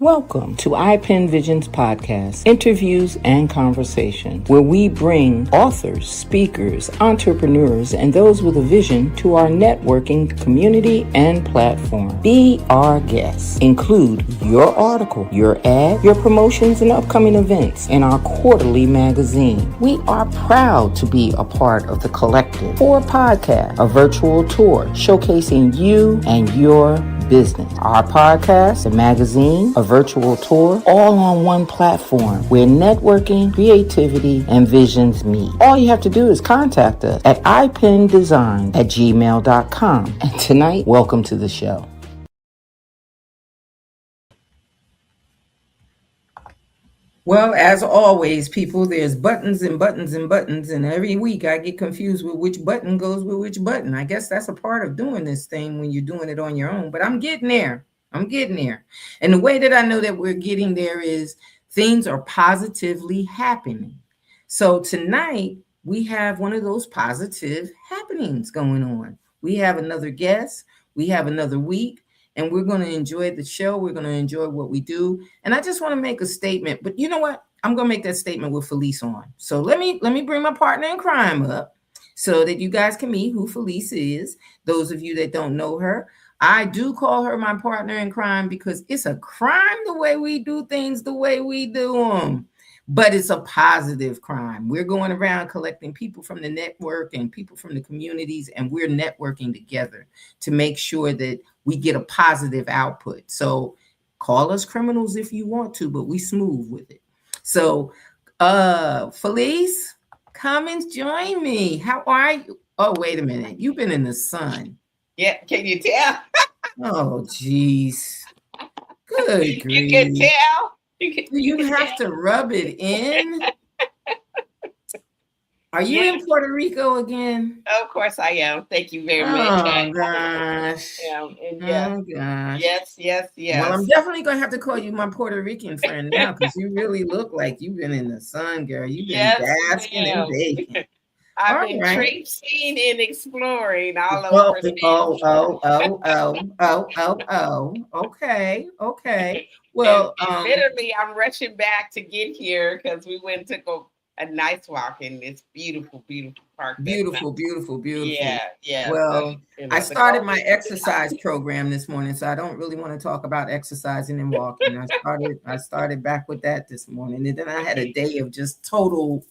Welcome to iPen Visions Podcast, interviews and conversations, where we bring authors, speakers, entrepreneurs, and those with a vision to our networking community and platform. Be our guest. Include your article, your ad, your promotions, and upcoming events in our quarterly magazine. We are proud to be a part of the Collective for Podcast, a virtual tour showcasing you and your business. Our podcast, the magazine, a virtual tour, all on one platform where networking, creativity, and visions meet. All you have to do is contact us at ipendesign@gmail.com. And tonight, welcome to the show. Well, as always, people, there's buttons and buttons and buttons, and every week I get confused with which button goes with which button. I guess that's a part of doing this thing when you're doing it on your own, but I'm getting there. And the way that I know that we're getting there is things are positively happening. So tonight, we have one of those positive happenings going on. We have another guest. We have another week. And we're going to enjoy the show. We're going to enjoy what we do. And I just want to make a statement. But you know what? I'm going to make that statement with Felice on. So let me bring my partner in crime up so that you guys can meet who Felice is. Those of you that don't know her, I do call her my partner in crime because it's a crime the way we do things, the way we do them. But it's a positive crime. We're going around collecting people from the network and people from the communities, and we're networking together to make sure that we get a positive output. So call us criminals if you want to, but we smooth with it. So Felice, come and join me. How are you? Oh, wait a minute. You've been in the sun. Yeah, can you tell? Oh, geez. Good grief. You can tell. You have to rub it in. Are you in Puerto Rico again? Of course I am. Thank you very much. Oh, gosh. Oh, gosh. Yes. Well, I'm definitely going to have to call you my Puerto Rican friend now because you really look like you've been in the sun, girl. You've been basking and baking. I've been traipsing and exploring all over. Okay. Well, and literally, I'm rushing back to get here because we went and took a nice walk in this beautiful park. Beautiful. Yeah. Well, I started my exercise program this morning, so I don't really want to talk about exercising and walking. I started back with that this morning, and then I had a day of just total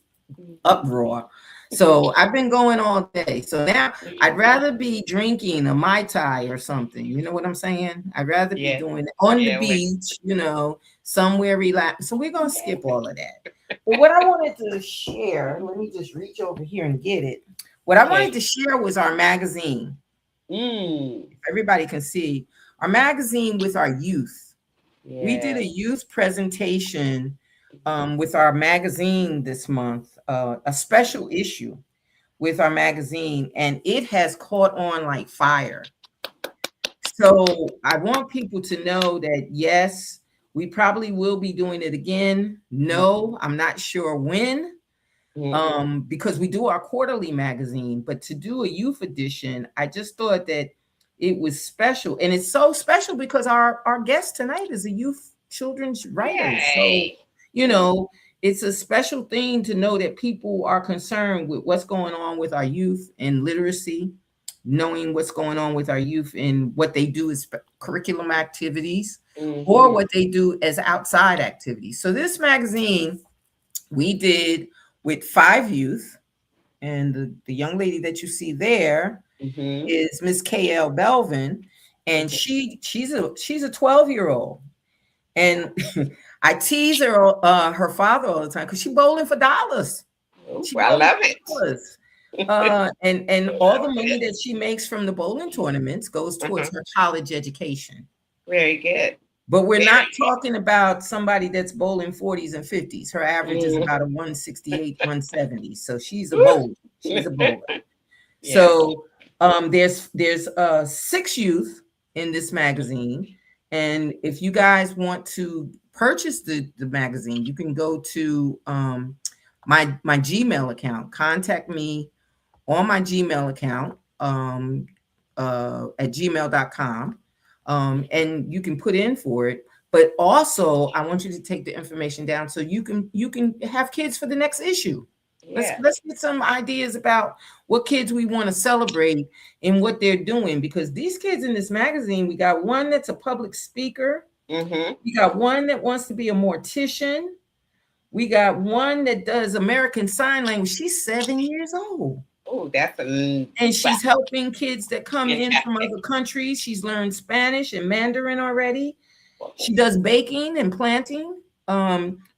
uproar. So I've been going all day. So now I'd rather be drinking a Mai Tai or something. You know what I'm saying? I'd rather be doing it on the beach, somewhere relaxed. So we're going to skip all of that. But what I wanted to share, let me just reach over here and get it. What I wanted to share was our magazine. Everybody can see our magazine with our youth. Yeah. We did a youth presentation with our magazine this month, a special issue with our magazine, and it has caught on like fire. So I want people to know that, yes, we probably will be doing it again. No, I'm not sure when, because we do our quarterly magazine, but to do a youth edition, I just thought that it was special. And it's so special because our guest tonight is a youth children's writer. Yay. So, it's a special thing to know that people are concerned with what's going on with our youth and literacy, knowing what's going on with our youth and what they do as curriculum activities or what they do as outside activities. So this magazine we did with 5 youth, and the young lady that you see there is Miss KL Belvin, and she's a 12-year-old. And I tease her father all the time because she's bowling for dollars. I love it. And all the money that she makes from the bowling tournaments goes towards her college education. Very good. But we're not talking about somebody that's bowling 40s and 50s. Her average is about a 168, 170. So she's a bowler. Yeah. So there's 6 youth in this magazine. And if you guys want to purchase the magazine, you can go to my Gmail account. Contact me on my Gmail account at gmail.com. And you can put in for it. But also, I want you to take the information down so you can have kids for the next issue. Yeah. Let's get some ideas about what kids we want to celebrate and what they're doing, because these kids in this magazine, we got one that's a public speaker, Mm-hmm. we got one that wants to be a mortician, we got one that does American Sign Language. She's 7 years old. Oh, that's a And wow, she's helping kids that come in from fantastic. other countries. She's learned Spanish and Mandarin already. Whoa. She does baking and planting.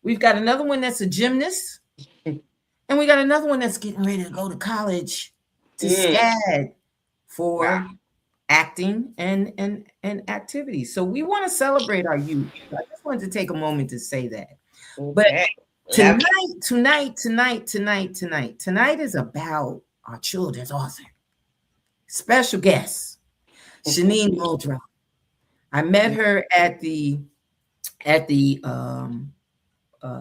We've got another one that's a gymnast. And we got another one that's getting ready to go to college to Mm, SCAD wow. for acting and activities. So we want to celebrate our youth. I just wanted to take a moment to say that. But Okay. Love it. tonight is about our children's author. Special guest, Shanene Muldrow. I met her at the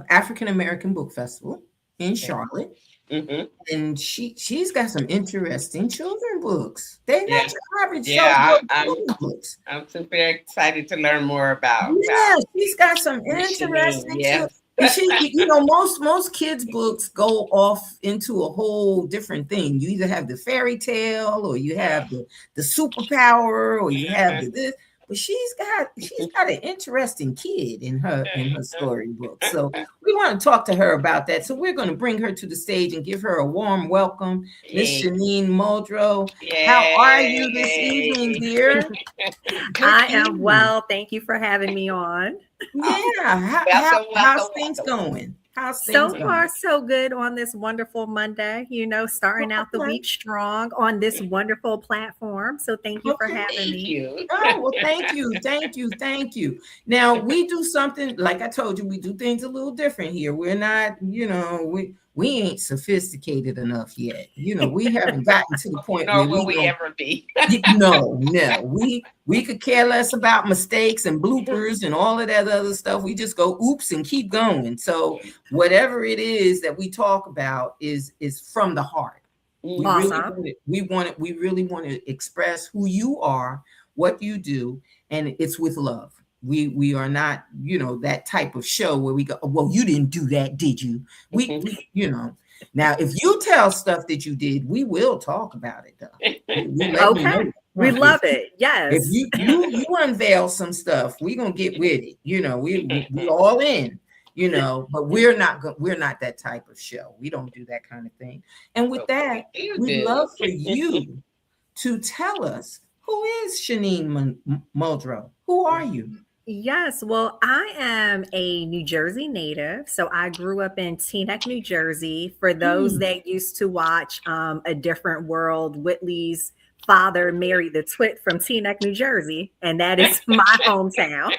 African American Book Festival in Okay. Charlotte, Mm-hmm. and she's got some interesting children books. They're Yeah. not your average Yeah. self-help children books. I'm super excited to learn more about Yeah, she's got some Miss Shanene. interesting children. Yes. And most kids' books go off into a whole different thing. You either have the fairy tale, or you have the superpower, or you have the this. But she's got an interesting kid in her storybook. So we want to talk to her about that. So we're going to bring her to the stage and give her a warm welcome, Miss Yay. Shanene Muldrow. How are you this evening, Yay. dear? Good I am evening. well. Thank you for having me on. Yeah. Welcome, How's welcome, things welcome. going? How's So things far, going? so good on this wonderful Monday, starting out the Okay. week strong on this wonderful platform. So thank you for Okay. having Thank me. you. Oh, well, thank you. Now we do something, like I told you, we do things a little different here. We're not, we ain't sophisticated enough yet. We haven't gotten to the point where Nor will we we don't. ever be. No, no. We could care less about mistakes and bloopers and all of that other stuff. We just go oops and keep going. So whatever it is that we talk about is from the heart. We Mhm. really Awesome. want it. We really want to express who you are, what you do, and it's with love. We are not, that type of show where we go, well, you didn't do that, did you? We now if you tell stuff that you did, we will talk about it though. You let me know. Okay. We love it. If Yes. you unveil some stuff, we're gonna get with it. We all in, but we're not that type of show. We don't do that kind of thing. And with But that, you we'd do. love for you to tell us, who is Shanene Muldrow? Who are you? Yes. Well, I am a New Jersey native. So I grew up in Teaneck, New Jersey. For those Mm, that used to watch A Different World, Whitley's father married the twit from Teaneck, New Jersey. And that is my hometown.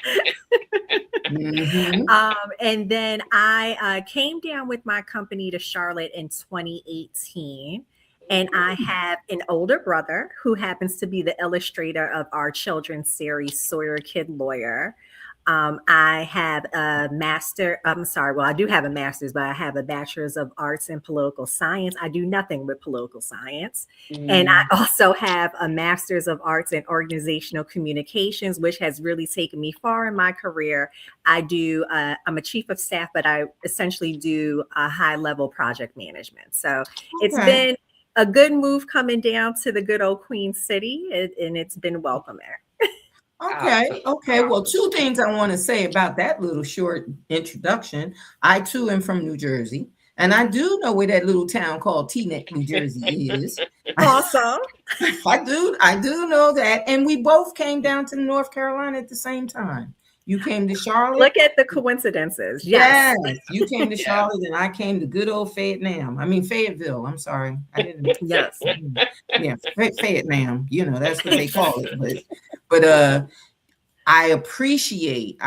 mhm. And then I came down with my company to Charlotte in 2018. And I have an older brother who happens to be the illustrator of our children's series, Sawyer Kid Lawyer. I have a master. I'm sorry. Well, I do have a master's, but I have a bachelor's of arts in political science. I do nothing with political science. And I Mm. also have a master's of arts in organizational communications, which has really taken me far in my career. I'm a chief of staff, but I essentially do a high level project management. So it's Okay. been a good move coming down to the good old Queen City, and it's been welcome there. Okay. Awesome. Okay. Well, Awesome. two things I want to say about that little short introduction. I too am from New Jersey, and I do know where that little town called Teaneck, New Jersey is. Awesome. I do know that. And we both came down to North Carolina at the same time. You came to Charlotte. Look at the coincidences. Yes, Yes. you came to Yeah. Charlotte, and I came to good old Fayetteville. I'm sorry, I didn't. Yes. Yeah, Fayetteville. That's what they call it. But I appreciate,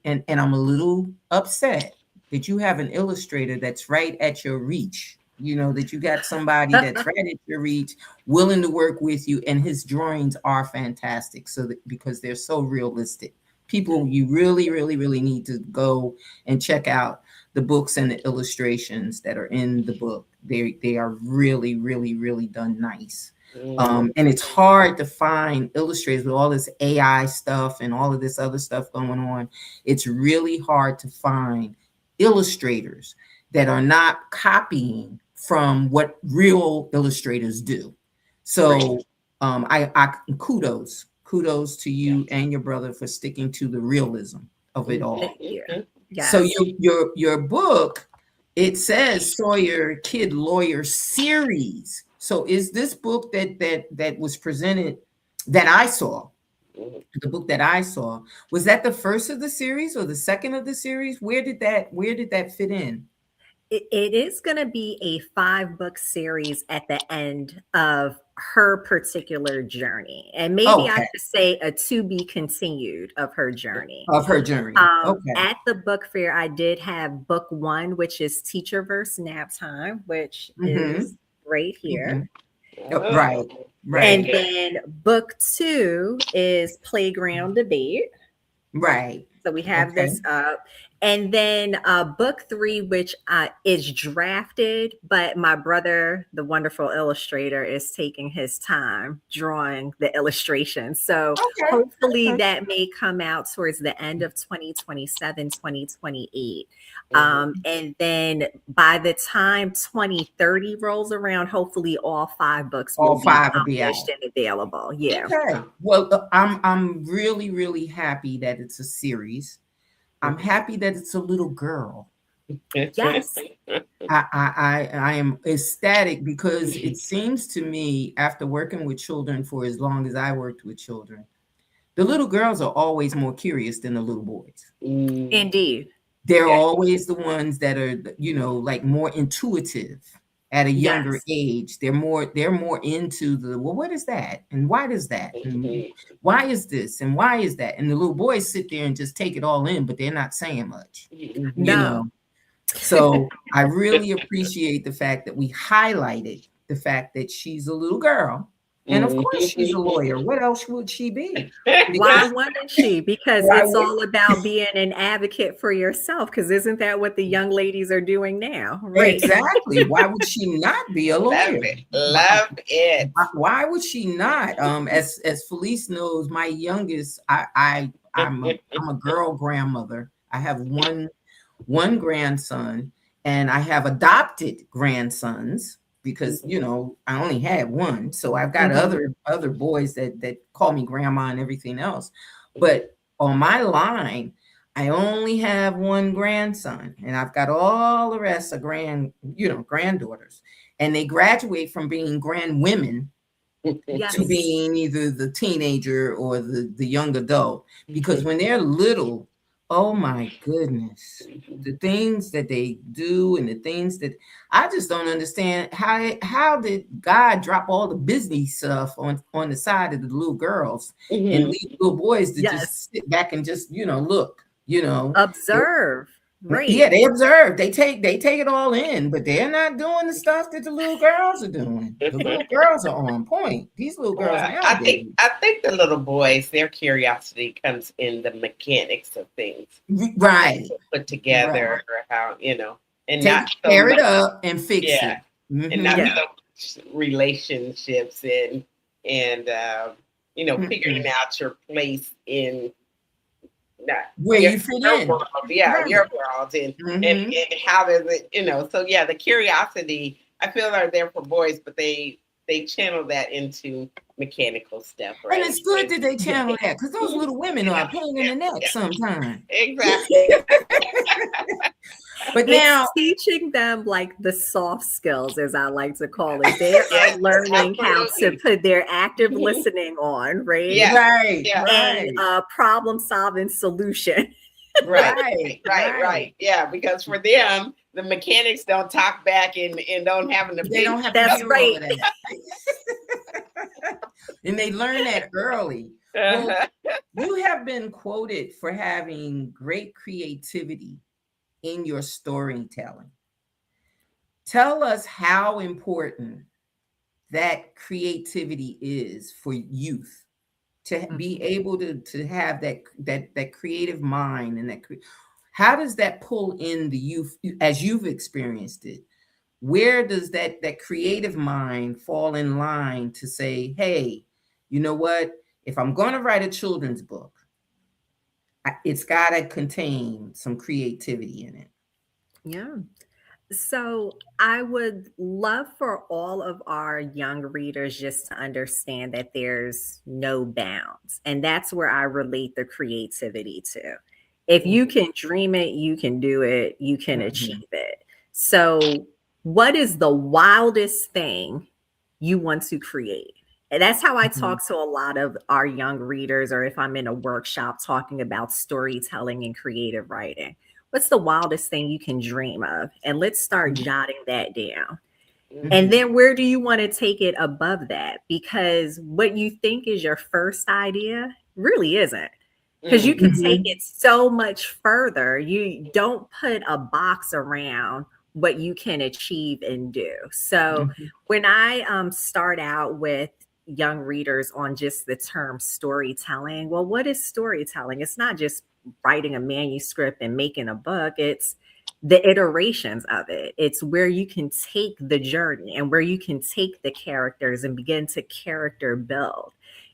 and I'm a little upset that you have an illustrator that's right at your reach. That you got somebody that's right at your reach, willing to work with you, and his drawings are fantastic. Because they're so realistic. People, you really, really, really need to go and check out the books and the illustrations that are in the book. They are really, really, really done nice. And it's hard to find illustrators with all this AI stuff and all of this other stuff going on. It's really hard to find illustrators that are not copying from what real illustrators do. So I kudos to you and your brother for sticking to the realism of it all. Thank you. Yes. So your book, it says Sawyer Kid Lawyer series. So is this book that was presented that I saw, the book that I saw, was that the first of the series or the second of the series? Where did that fit in? It is going to be a 5-book series at the end of her particular journey. And maybe I should say a to be continued of her journey. Of her journey. Okay. At the book fair, I did have book 1, which is Teacher versus Nap Time, which is right here. Right. And then book 2 is Playground Debate. Right. So we have this up. And then book 3, which is drafted, but my brother, the wonderful illustrator, is taking his time drawing the illustrations. So hopefully that may come out towards the end of 2027, 2028. And then by the time 2030 rolls around, hopefully all 5 books will be published and available. Yeah. Okay. Well, I'm really, really happy that it's a series. I'm happy that it's a little girl. Yes. I am ecstatic because it seems to me, after working with children for as long as I worked with children, the little girls are always more curious than the little boys. Indeed. They're always the ones that are, like more intuitive at a younger age. They're more into well, what is that? And why does that? And why is this? And why is that? And the little boys sit there and just take it all in, but they're not saying much. You know? So I really appreciate the fact that we highlighted the fact that she's a little girl. And of course she's a lawyer. What else would she be? Why wouldn't she? Because it's all about being an advocate for yourself. Because isn't that what the young ladies are doing now? Right. Exactly. Why would she not be a lawyer? Love it. Why would she not? As Felice knows, my youngest, I'm a girl grandmother. I have one grandson, and I have adopted grandsons. Because I only had one, so I've got other boys that call me grandma and everything else. But on my line, I only have one grandson, and I've got all the rest of granddaughters, and they graduate from being grand women to being either the teenager or the young adult. Because when they're little, oh my goodness, the things that they do and the things that I just don't understand. How did God drop all the business stuff on the side of the little girls and leave little boys to just sit back and just, look, observe. Right. Yeah, they observe. They take it all in, but they're not doing the stuff that the little girls are doing. The little girls are on point. These little girls nowadays. I think the little boys, their curiosity comes in the mechanics of things. Right. Put together or how, and not tear it up and fix it. And not so relationships and figuring out your place in where you fit in. World, your world, and how does it, so the curiosity, I feel are there for boys, but they channel that into mechanical stuff, right? And it's good that they channel that, because those little women are a pain in the neck sometimes. Exactly. But now teaching them like the soft skills, as I like to call it, they are learning how to put their active listening on, right? Yeah. Right. And problem solving solution. Right. Yeah, because for them, the mechanics don't talk back and don't have an opinion. They don't have that's right. And they learn that early. Well, you have been quoted for having great creativity in your storytelling. Tell us how important that creativity is for youth to be able to have that creative mind, and how does that pull in the youth as you've experienced it? where does that creative mind fall in line to say, hey, you know what? If I'm going to write a children's book, it's got to contain some creativity in it. Yeah. So I would love for all of our young readers just to understand that there's no bounds. And that's where I relate the creativity to. If you Mhm. can dream it, you can do it, you can Mhm. achieve it. So, what is the wildest thing you want to create? And that's how I Mhm. talk to a lot of our young readers, or if I'm in a workshop talking about storytelling and creative writing. What's the wildest thing you can dream of? And let's start jotting that down. And Mhm. Mhm. then where do you want to take it above that? Because what you think is your first idea really isn't. Because you can Mhm. take Mhm. it so much further. You don't put a box around what you can achieve and do. So Mhm. when I start out with young readers on just the term storytelling, well, what is storytelling? It's not just writing a manuscript and making a book. It's the iterations of it. It's where you can take the journey and where you can take the characters and begin to character build.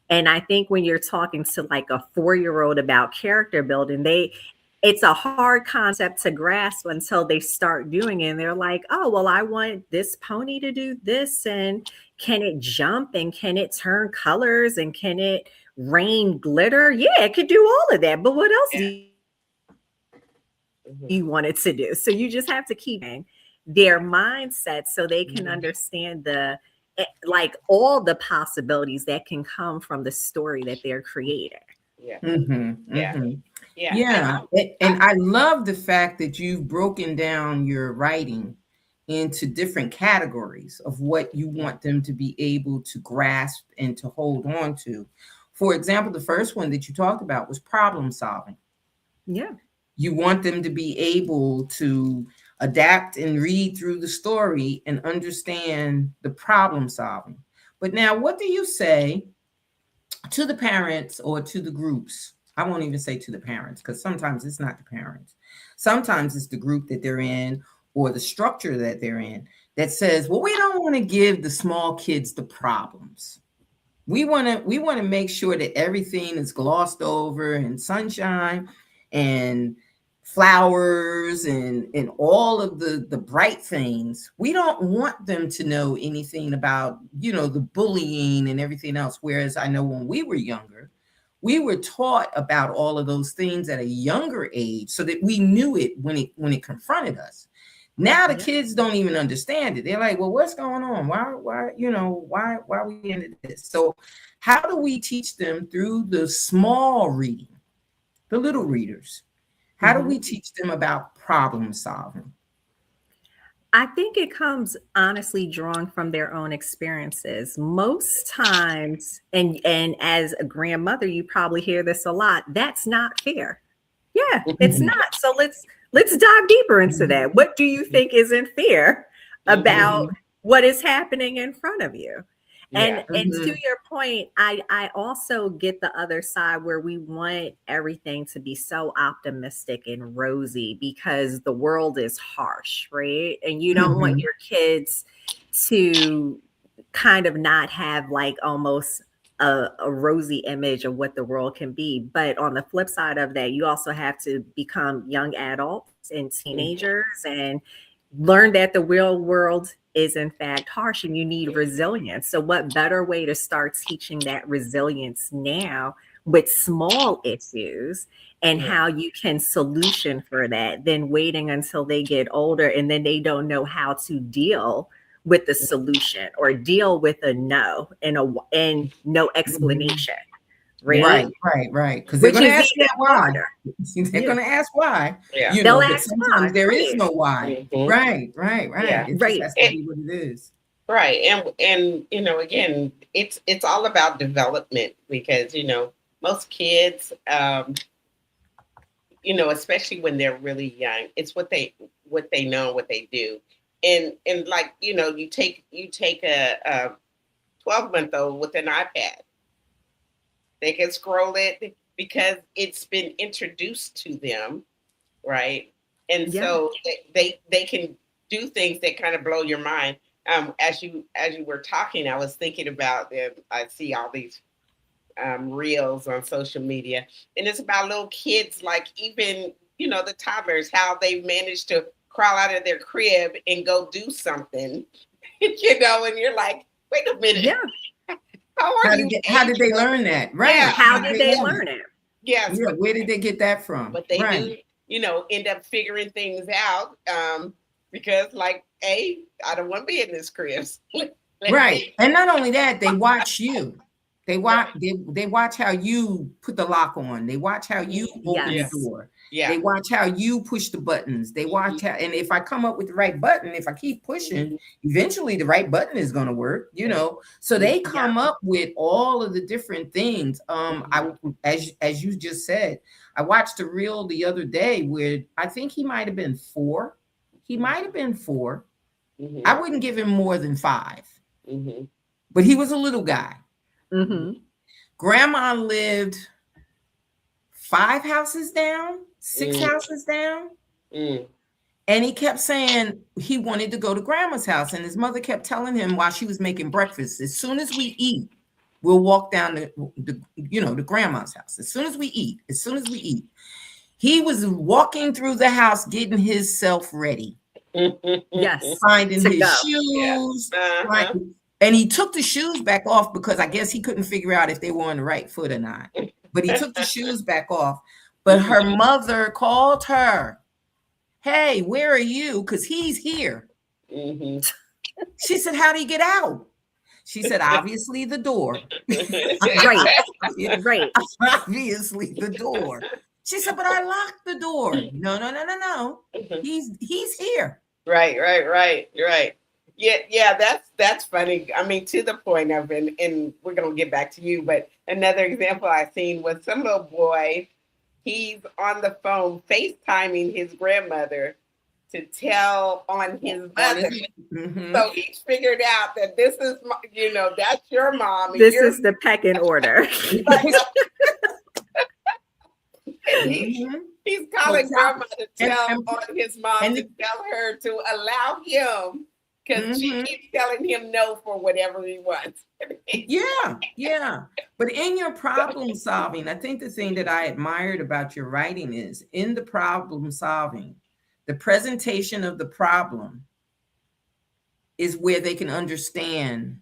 And I think when you're talking to like a 4-year old about character building, it's a hard concept to grasp until they start doing it. And they're like, oh, well, I want this pony to do this. And can it jump? And can it turn colors? And can it rain glitter? Yeah, it could do all of that. But what else do Yeah. you want it to do? So you just have to keep their mindset so they can understand Mhm. like all the possibilities that can come from the story that they're creating. Yeah. Mhm. Yeah. Mhm. Yeah. And Yeah, I and I love the fact that you've broken down your writing into different categories of what you yeah. want them to be able to grasp and to hold on to. For example, the first one that you talked about was problem solving. Yeah. You want them to be able to adapt and read through the story and understand the problem solving. But now, what do you say to the parents or to the groups? I won't even say to the parents because sometimes it's not the parents. Sometimes it's the group that they're in or the structure that they're in that says, well, we don't want to give the small kids the problems. We want to make sure that everything is glossed over and sunshine and flowers and all of the bright things. We don't want them to know anything about, the bullying and everything else. Whereas I know when we were younger, we were taught about all of those things at a younger age so that we knew it when it confronted us. Now the Yeah. kids don't even understand it. They're like, well, what's going on? Why we into this? So how do we teach them through the small reading, the little readers? How do we Mhm. teach them about problem solving? I think it comes honestly drawing from their own experiences. Most times, and as a grandmother, you probably hear this a lot, that's not fair. Yeah, it's Mhm, not. So let's dive deeper into mhm, that. What do you think isn't fair Mhm. about mhm, what is happening in front of you? And Yeah. to mhm, your point, I also get the other side where we want everything to be so optimistic and rosy because the world is harsh, right? And you don't want mhm, your kids to kind of not have like almost a rosy image of what the world can be. But on the flip side of that, you also have to become young adults and Mhm. teenagers and learn that the real world is in fact harsh and you need Yeah. resilience. So what better way to start teaching that resilience now with small issues and Yeah. how you can solution for that than waiting until they get older and then they don't know how to deal with the solution or deal with a no and no mhm. explanation, Yeah. right? Right, right, right. Because they're Which going to is ask even that why. harder. They're Yeah. going to ask why, Yeah. They'll but ask sometimes why. there is Right. no why. Mhm. Right, right, right. Yeah. It just Right. has to be what it is. Right. And again, it's all about development because most kids, especially when they're really young, it's what they know, what they do. And like, you take a 12-month-old with an iPad. They can scroll it because it's been introduced to them, right? And Yeah. so they can. do things that kind of blow your mind. As you were talking, I was thinking about them. I see all these reels on social media, and it's about little kids, like even the toddlers, how they manage to crawl out of their crib and go do something, and you're like, wait a minute, Yeah. how are you How did they able? learn that? Yeah, Right. How How did did they they learn it? learn it? yes, Yeah. Where did they get that from? but they Right. do, end up figuring things out, because, like, I don't want to be in this crib. Let Right. me. And not only that, they watch you. Right. They watch how you put the lock on. They watch how you open the Yeah. Yes. door. Yeah. They watch how you push the buttons. They watch how, and if I come up with the right button, if I keep pushing, eventually the right button is going to work, So they Yeah. come up with all of the different things. I as you just said, I watched a reel the other day where I think he might have been 4. He might have been 4. Mhm. I wouldn't give him more than 5. Mhm. But he was a little guy. Mm-hmm. Grandma lived 5 houses down, 6 Mm. houses down. Mm. And he kept saying he wanted to go to grandma's house. And his mother kept telling him while she was making breakfast, as soon as we eat, we'll walk down to grandma's house. As soon as we eat. He was walking through the house, getting himself ready, Yes. finding To his go. Yeah. shoes, Uh-huh. and he took the shoes back off because I guess he couldn't figure out if they were on the right foot or not. But he took the shoes back off. But her mother called her, "Hey, where are you? Because he's here." Mhm. She said, "How do you get out?" She said, "Obviously the door." Right. Right. Obviously the door. She said, "But I locked the door." No. He's here. Right, right, right, right. Yeah, yeah, that's funny. I mean, to the point of, and we're gonna get back to you, but another example I seen was some little boy. He's on the phone FaceTiming his grandmother to tell on his mother. Mhm. So he's figured out that this is, that's your mom, and This you're is the pecking order. like, and Mhm. he's So calling tell- grandma to and, tell and, on his mom, and to tell her to allow him, because she Mhm. keeps telling him no for whatever he wants. Yeah. But in your problem solving, I think the thing that I admired about your writing is in the problem solving, the presentation of the problem is where they can understand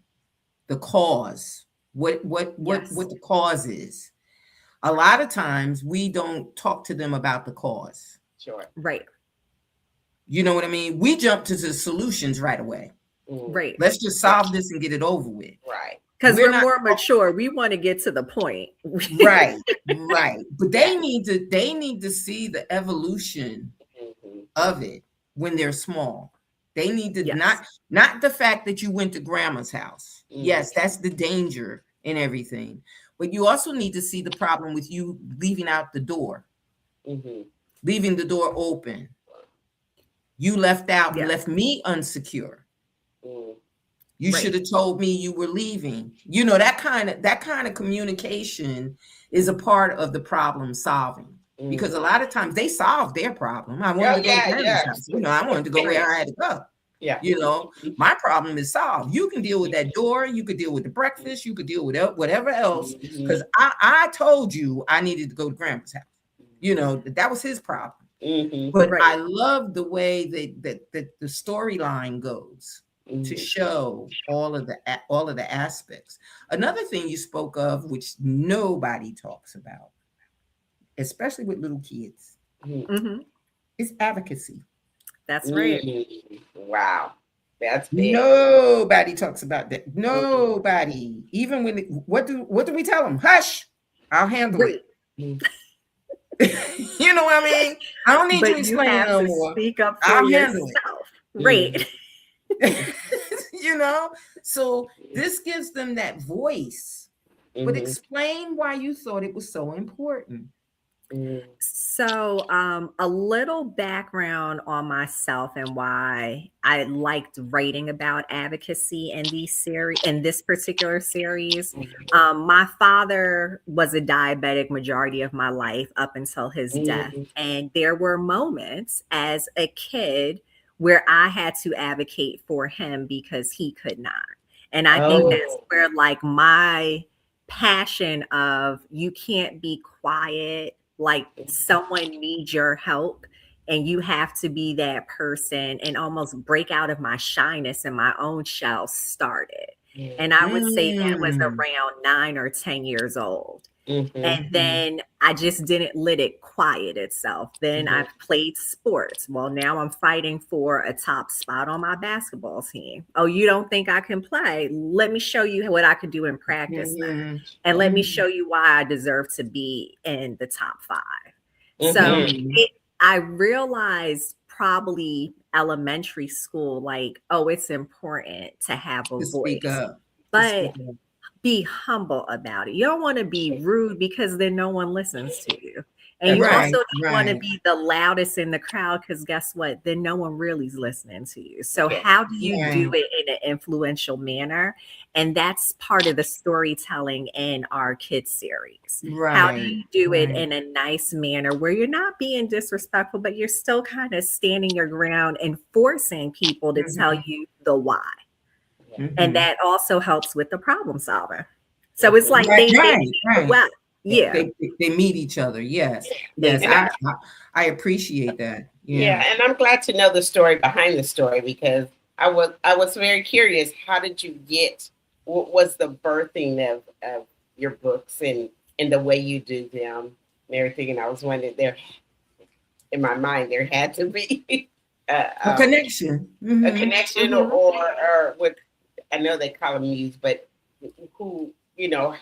the cause, what Yes. the cause is. A lot of times we don't talk to them about the cause. Sure. Right. You know what I mean? We jump to the solutions right away. Right. Let's just solve this and get it over with. Right. Because We're we're not more mature. We want to get to the point. right. But Yeah. they need to see the evolution Mhm. of it when they're small. They need to Yes. not the fact that you went to grandma's house. Mhm. Yes, that's the danger and everything. But you also need to see the problem with you leaving out the door, Mhm. leaving the door open. You left out and Yes. left me unsecure. Mhm. You Right. should have told me you were leaving. That kind of communication is a part of the problem solving. Because a lot of times they solve their problem. I wanted Oh to go to yeah, grandma's yeah, house. I wanted to go where I had to go. yeah. My problem is solved. You can deal with that door. You could deal with the breakfast. You could deal with whatever else. Because I told you I needed to go to grandma's house. That was his problem. Mhm. But Right. I love the way that the storyline goes to show all of the aspects. Another thing you spoke of, which nobody talks about, especially with little kids, Hmm. is advocacy. That's right. Wow, that's big. Nobody talks about that. Mhm. Nobody. Even when what do we tell them? Hush, I'll handle Right. it. You know what I mean? I don't need you But you explaining have no to more. speak up for I'll handle it. yourself. Right. you know so this gives them that voice, but Mhm. explain why you thought it was so important. Mhm. So, a little background on myself and why I liked writing about advocacy in this particular series. My father was a diabetic majority of my life up until his death, Mhm. and there were moments as a kid where I had to advocate for him because he could not. And I think that's Oh. where like my passion of you can't be quiet, like someone needs your help and you have to be that person and almost break out of my shyness and my own shell started. And I would say that was Mm. around 9 or 10 years old. Mm-hmm. And then I just didn't let it quiet itself. Then I played sports. Well, now I'm fighting for a top spot on my basketball team. Oh, you don't think I can play? Let me show you what I could do in practice then. Mm-hmm. And let me Mm-hmm. show you why I deserve to be in the top 5. So Mm-hmm. I realized probably elementary school, like, oh, it's important to have a To speak voice. up. To speak But up. be humble about it. You don't want to be rude because then no one listens to you. And you That's also Right, right. don't want to right. be the loudest in the crowd because guess what? Then no one really is listening to you. So, Yeah. how do you do Right, it in an influential manner? And that's part of the storytelling in our kids series. How do right, you do it right. in a nice manner where you're not being disrespectful, but you're still kind of standing your ground and forcing people to tell Mm-hmm. you the why? Yeah. And Mm-hmm. that also helps with the problem solving. So it's Mm-hmm. like Right, they right, meet the right. well. Yeah, They meet each other. Yes, yes. And I, I appreciate that. Yeah. yeah, and I'm glad to know the story behind the story because I was very curious. How did you get? What was the birthing of your books and the way you do them and everything? And I was wondering there in my mind there had to be uh, A um, connection. a Mm-hmm. connection Mm-hmm. or what I know they call them muse, but who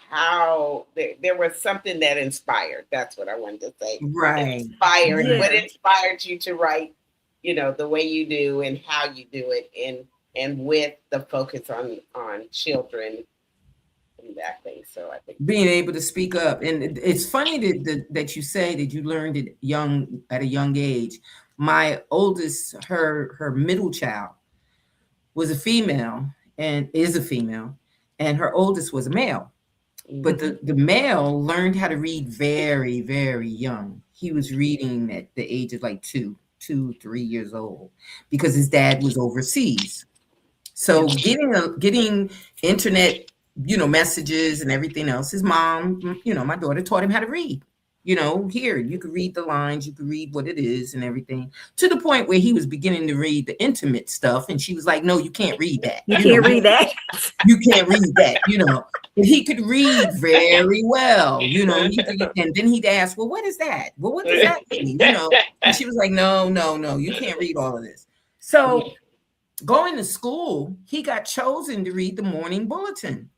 how there was something that inspired. That's what I wanted to say. Right, Inspired. right. What yeah. inspired you to write? The way you do and how you do it, and with the focus on children and that thing. So I think. Being able to speak up, and it's funny that you say that you learned it at a young age. My oldest, her middle child, was a female and is a female, and her oldest was a male. But Mm-hmm. the male learned how to read very, very young. He was reading at the age of like 3 years old because his dad was overseas. So getting internet, messages and everything else, his mom, my daughter taught him how to read. Here, you could read the lines, you could read what it is and everything, to the point where he was beginning to read the intimate stuff. And she was like, no, you can't read that. You can't read that. You can't read that. But he could read very well, and then he'd ask, well, what is that? Well, what does that mean? And she was like, no, no, no, you can't read all of this. So going to school, he got chosen to read the morning bulletin,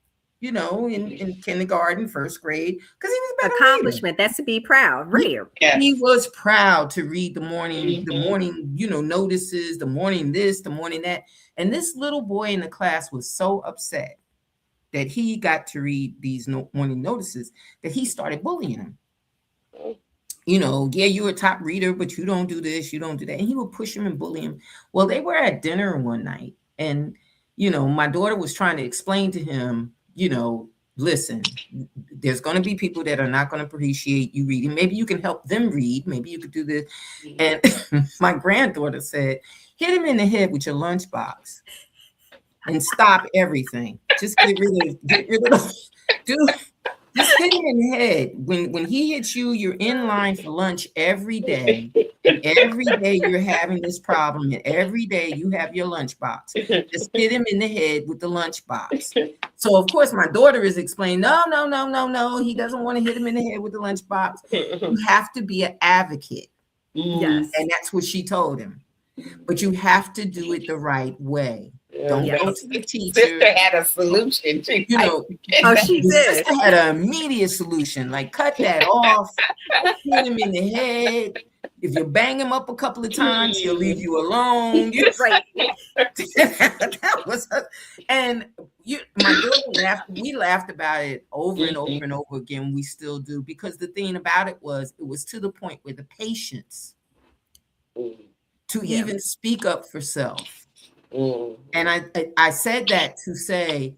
in kindergarten, first grade, because he was a better reader. Accomplishment. That's to be proud. He, Rare. he Yes. was proud to read the Mm-hmm. morning, notices, the morning this, the morning that. And this little boy in the class was so upset that he got to read these morning notices that he started bullying him. Yeah, you're a top reader, but you don't do this, you don't do that. And he would push him and bully him. Well, they were at dinner one night, and my daughter was trying to explain to him, listen, there's going to be people that are not going to appreciate you reading. Maybe you can help them read. Maybe you could do this. And my granddaughter said, hit him in the head with your lunchbox and stop everything. Just get rid of do just hit him in the head. When he hits you, you're in line for lunch every day. And every day you're having this problem, and every day you have your lunchbox. Just hit him in the head with the lunchbox. So of course my daughter is explaining, no, no, no, no, no. He doesn't want to hit him in the head with the lunchbox. You have to be an advocate. Yes. And that's what she told him. But you have to do it the right way. Don't Yes. go to the teacher. Sister had a solution. Oh, she the did. sister had an immediate solution. Like, cut that off, hit him in the head. If you bang him up a couple of times, he'll leave you alone. Right. That was and my daughter laughed. We laughed about it over and over and over again. We still do, because the thing about it was to the point where the patience to Yeah. even speak up for self. Mm. And I said that to say,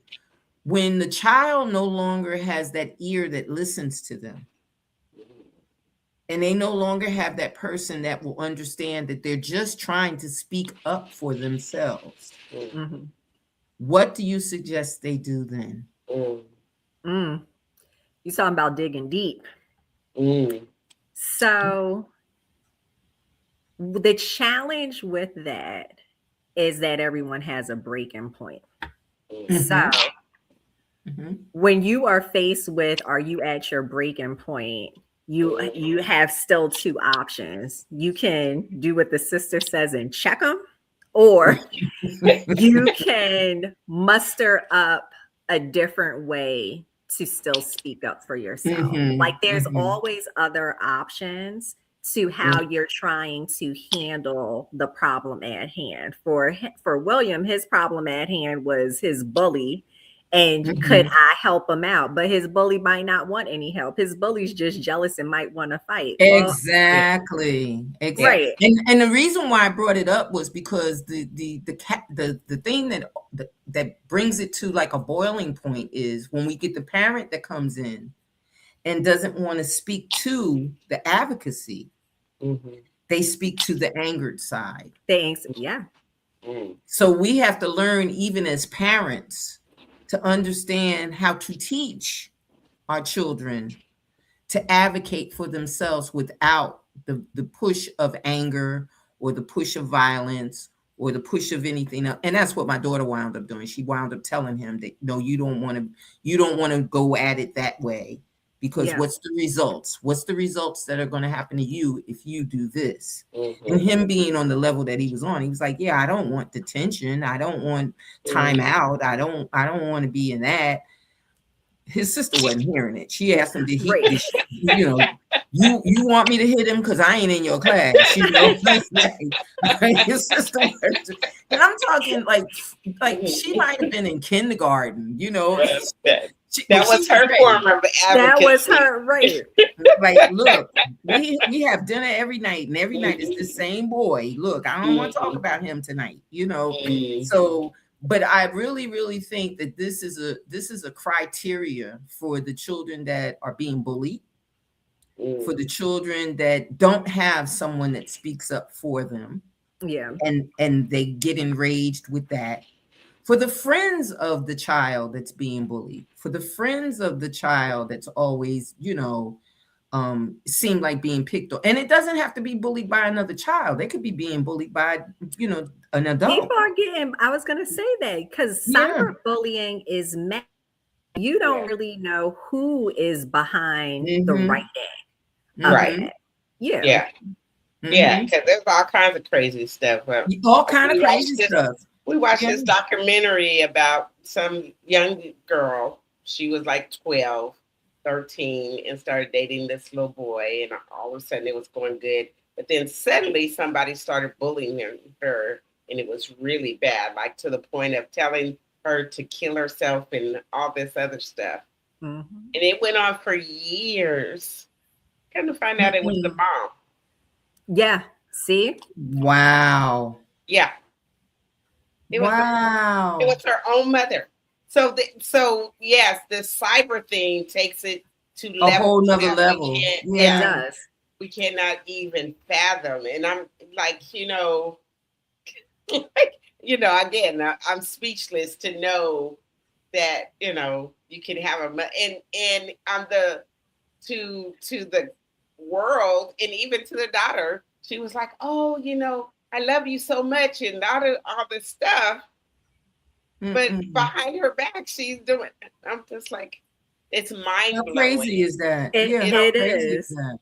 when the child no longer has that ear that listens to them, and they no longer have that person that will understand that they're just trying to speak up for themselves, Mm, Mhm. what do you suggest they do then? mm, Mm. You talking about digging deep. mm, So the challenge with that is that everyone has a breaking point. mm, So Mm-hmm. Mm-hmm. when you are faced with, are you at your breaking point, you have still two options. You can do what the sister says and check them, or you can muster up a different way to still speak up for yourself. Like Mm-hmm. there's Mm-hmm. always other options to how mm, you're trying to handle the problem at hand. For William, his problem at hand was his bully, and could Mm-hmm. I help him out? But his bully might not want any help. His bully's just jealous and might want to fight. Well, yeah, Exactly. yeah. right. And the reason why I brought it up was because the thing that brings it to like a boiling point is when we get the parent that comes in and doesn't want to speak to the advocacy, Mm-hmm, they speak to the angered side. Thanks. Yeah. mm, So we have to learn, even as parents, to understand how to teach our children to advocate for themselves without the push of anger or the push of violence or the push of anything else. And that's what my daughter wound up doing. She wound up telling him that no, you don't want to go at it that way, because Yeah. what's the results that are going to happen to you if you do this? And mm-hmm, him being on the level that he was on, he was like, yeah, I don't want detention, I don't want time mm, out, I don't want to be in that. His sister wasn't hearing it. She asked him, Right. you want me to hit him because I ain't in your class, like, his sister was, and I'm talking like she mm. might have been in kindergarten, Well, that, but that she was was her ready. form of That was advocacy. her, right. Like, look, we have dinner every night, and every night it's the same boy. Look, I don't want to talk Mhm, about him tonight. mhm, So, but I really, really think that this is a criteria for the children that are being bullied, for mm, the children that don't have someone that speaks up for them, Yeah. and they get enraged with that. For the friends of the child that's being bullied, for the friends of the child that's always, seem like being picked on. And it doesn't have to be bullied by another child. They could be being bullied by, an adult. People are getting, I was going to say that because Yeah. cyberbullying is you don't yeah, really know who is behind the Mm-hmm. writing of right. Mm-hmm. that. Yeah. Yeah, yeah. Mm-hmm. Because there's all kinds of crazy stuff. Well, All kind of we crazy watched this. stuff. We watched Yeah. this documentary about some young girl. She was like 12, 13, and started dating this little boy. And all of a sudden it was going good. But then suddenly somebody started bullying her, and it was really bad, like to the point of telling her to kill herself and all this other stuff. Mhm. And it went on for years. Come to find out it was the Mm-mm. mom. Yeah. See? Wow. Yeah, it was the it Wow. was her own mother. So yes, the cyber thing takes it to A levels whole nother that we level. can't. It Yeah, Yeah. does. we cannot even fathom. And I'm like, again, I'm speechless to know that you can have and on the to the world, and even to the daughter, she was like, oh, I love you so much, and all this stuff. But Mm-mm. behind her back, she's doing. I'm just like, it's How mind crazy blowing. is that? It Yeah, It how it crazy is is. that?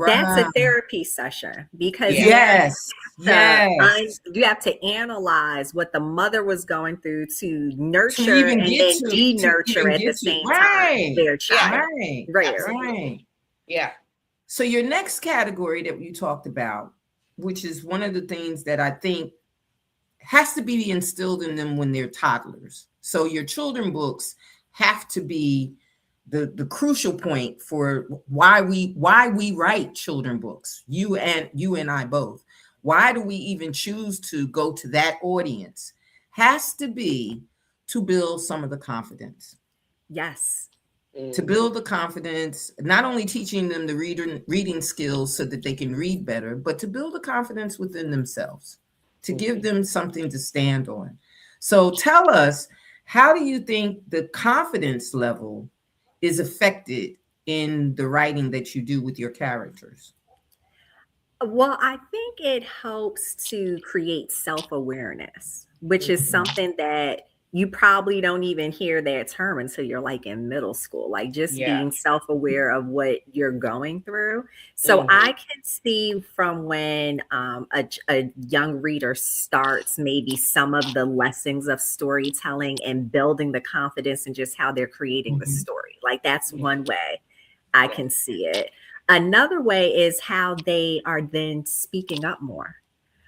That's a Wow. therapy session because Yeah, now Yes. Yes. you have to analyze what the mother was going through to To nurture even and get then to de-nurture even at the get to same time right. their yeah, child. Right. Right. Right. absolutely. Yeah. So your next category that you talked about, which is one of the things that I think has to be instilled in them when they're toddlers. So your children books have to be the crucial point for why we write children books. You and I both. Why do we even choose to go to that audience? Has to be to build some of the confidence. Yes. to build the confidence, not only teaching them the reading skills so that they can read better, but to build the confidence within themselves, to give them something to stand on. So tell us, how do you think the confidence level is affected in the writing that you do with your characters? Well, I think it helps to create self awareness, which is something that you probably don't even hear that term until you're like in middle school, like just Yeah. being self aware of what you're going through. So Mhm. I can see from when a young reader starts maybe some of the lessons of storytelling and building the confidence and just how they're creating the Mhm. story. Like that's Yeah. one way I Yeah. can see it. Another way is how they are then speaking up more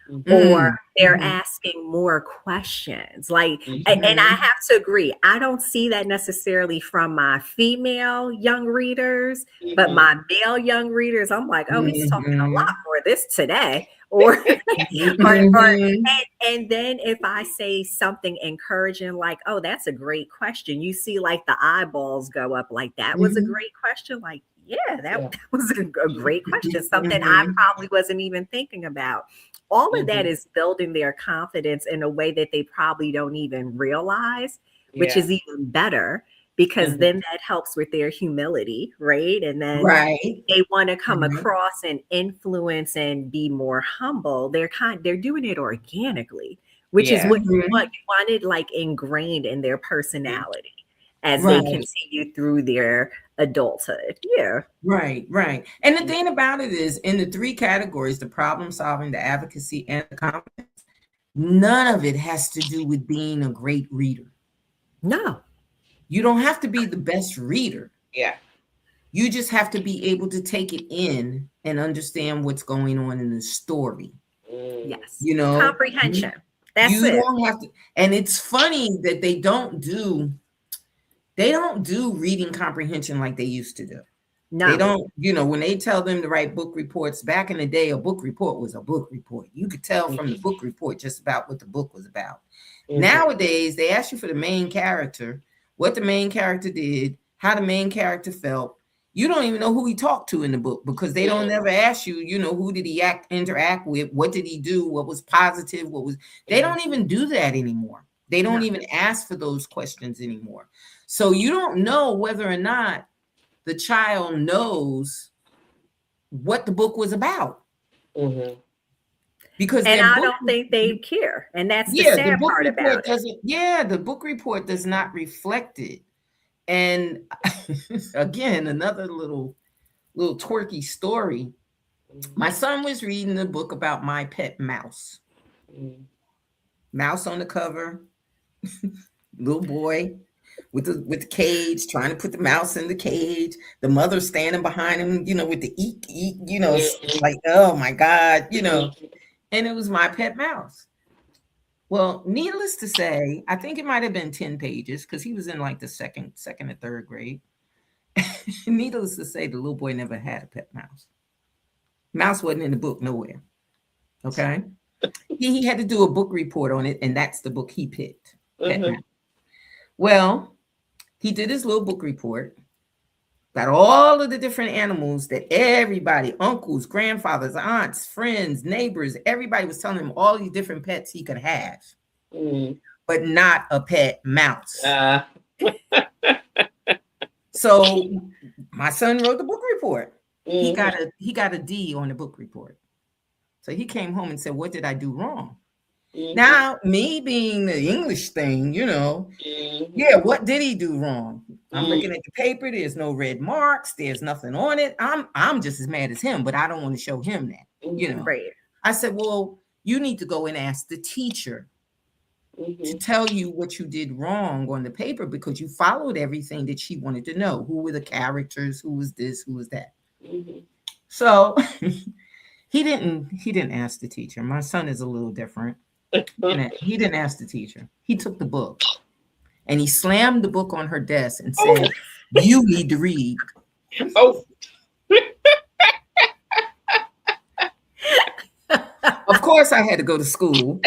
Mhm. or Mm, they're mhm, asking more questions. Like, and I Mhm. mhm, have to agree, I don't see that necessarily from my female young readers, but Mhm. my male young readers, I'm like, oh, he's talking a lot mhm, more this today. Or or mhm, and then if I say something encouraging, like, oh, that's a great question, you see like the eyeballs go up, like that was a mhm, great question. Like, yeah, that, Yeah. that was a great question, something I mhm, probably wasn't even thinking about. All of that Mhm. is building their confidence in a way that they probably don't even realize, which Yeah. is even better because Mhm. then that helps with their humility, right? And then right, they want to come right, across and influence and be more humble. They're doing it organically, which is Yeah. what you mhm, want. You want it like ingrained in their Mhm. personality as they right, continue through their adulthood. Yeah. right, right. And the thing about it is, in the three categories, the problem solving, the advocacy, and the confidence, none of it has to do with being a great reader. No. You don't have to be the best reader. Yeah. You just have to be able to take it in and understand what's going on in the story. Mm. Yes. You know, you, Comprehension. That's you it. don't have to. And it's funny that they don't do reading comprehension like they used to do. They No. don't, when they tell them to write book reports, back in the day, a book report was a book report. You could tell from the Mhm. book report just about what the book was about. Mhm. Nowadays, they ask you for the main character, what the main character did, how the main character felt. You don't even know who he talked to in the book because they don't Mm. never ask you, who did he interact with? What did he do? What was positive? They Mm. don't even do that anymore. They don't No. even ask for those questions anymore. So you don't know whether or not the child knows what the book was about Mhm. because And their I book, don't think they care. And that's the yeah, the sad book part report about it. doesn't, yeah, the book report does not reflect it. And again, another little twerky story. Mhm. My son was reading a book about my pet mouse. Mhm. Mouse on the cover, little boy with the cage, trying to put the mouse in the cage. The mother standing behind him, with the eek eek, Mhm. like, oh my God. Mhm. And it was my pet mouse. Well, needless to say, I think it might have been 10 pages because he was in like the second or third grade. Needless to say, the little boy never had a pet mouse. Mouse wasn't in the book nowhere. Okay. He had to do a book report on it, and that's the book he picked, Pet Mhm. Mouse. Well, he did his little book report, got all of the different animals that everybody, uncles, grandfathers, aunts, friends, neighbors, everybody was telling him all these different pets he could have, Mhm. but not a pet mouse. Uh, So my son wrote the book report. He got mhm. a D on the book report. So he came home and said, "What did I do wrong?" Mhm. Now, me being the English thing, yeah, Mhm. what did he do wrong? I'm looking Mhm. at the paper. There's no red marks. There's nothing on it. I'm just as mad as him, but I don't want to show him that. Mhm. Right. I said, well, you need to go and ask the teacher to Mhm. tell you what you did wrong on the paper because you followed everything that she wanted to know. Who were the characters? Who was this? Who was that? Mhm. So he didn't ask the teacher. My son is a little different. He didn't ask the teacher. He took the book and he slammed the book on her desk and Oh. said, "You need to read." Oh. Of course, I had to go to school.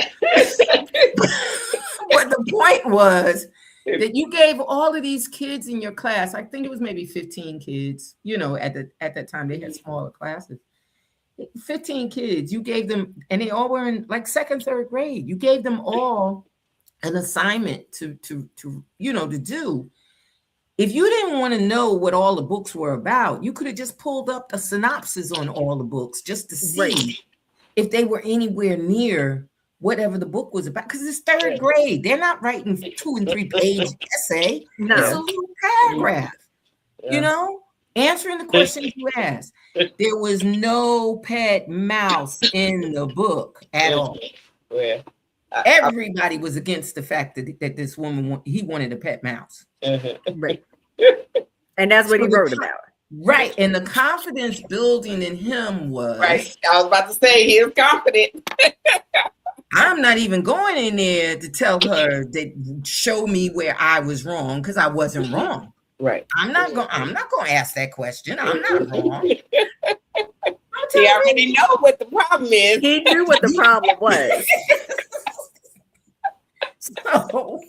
But the point was, that you gave all of these kids in your class, I think it was maybe 15 kids, at that time they had smaller classes. 15 kids, you gave them, and they all were in like second, third grade. You gave them all an assignment to do. If you didn't want to know what all the books were about, you could have just pulled up the synopsis on all the books just to see if they were anywhere near whatever the book was about. Because it's third grade. They're not writing 2 and 3 page essay. No. It's a little paragraph, answering the questions you asked. There was no pet mouse in the book at all. Yeah. Everybody was against the fact that this woman, he wanted a pet mouse. Right. And that's what he wrote about. Right. And the confidence building in him was. Right. I was about to say, he is confident. I'm not even going in there to tell her that show me where I was wrong, because I wasn't wrong. Right. I'm not going to ask that question. I'm not wrong. He already know what the problem is. He knew what the problem was. So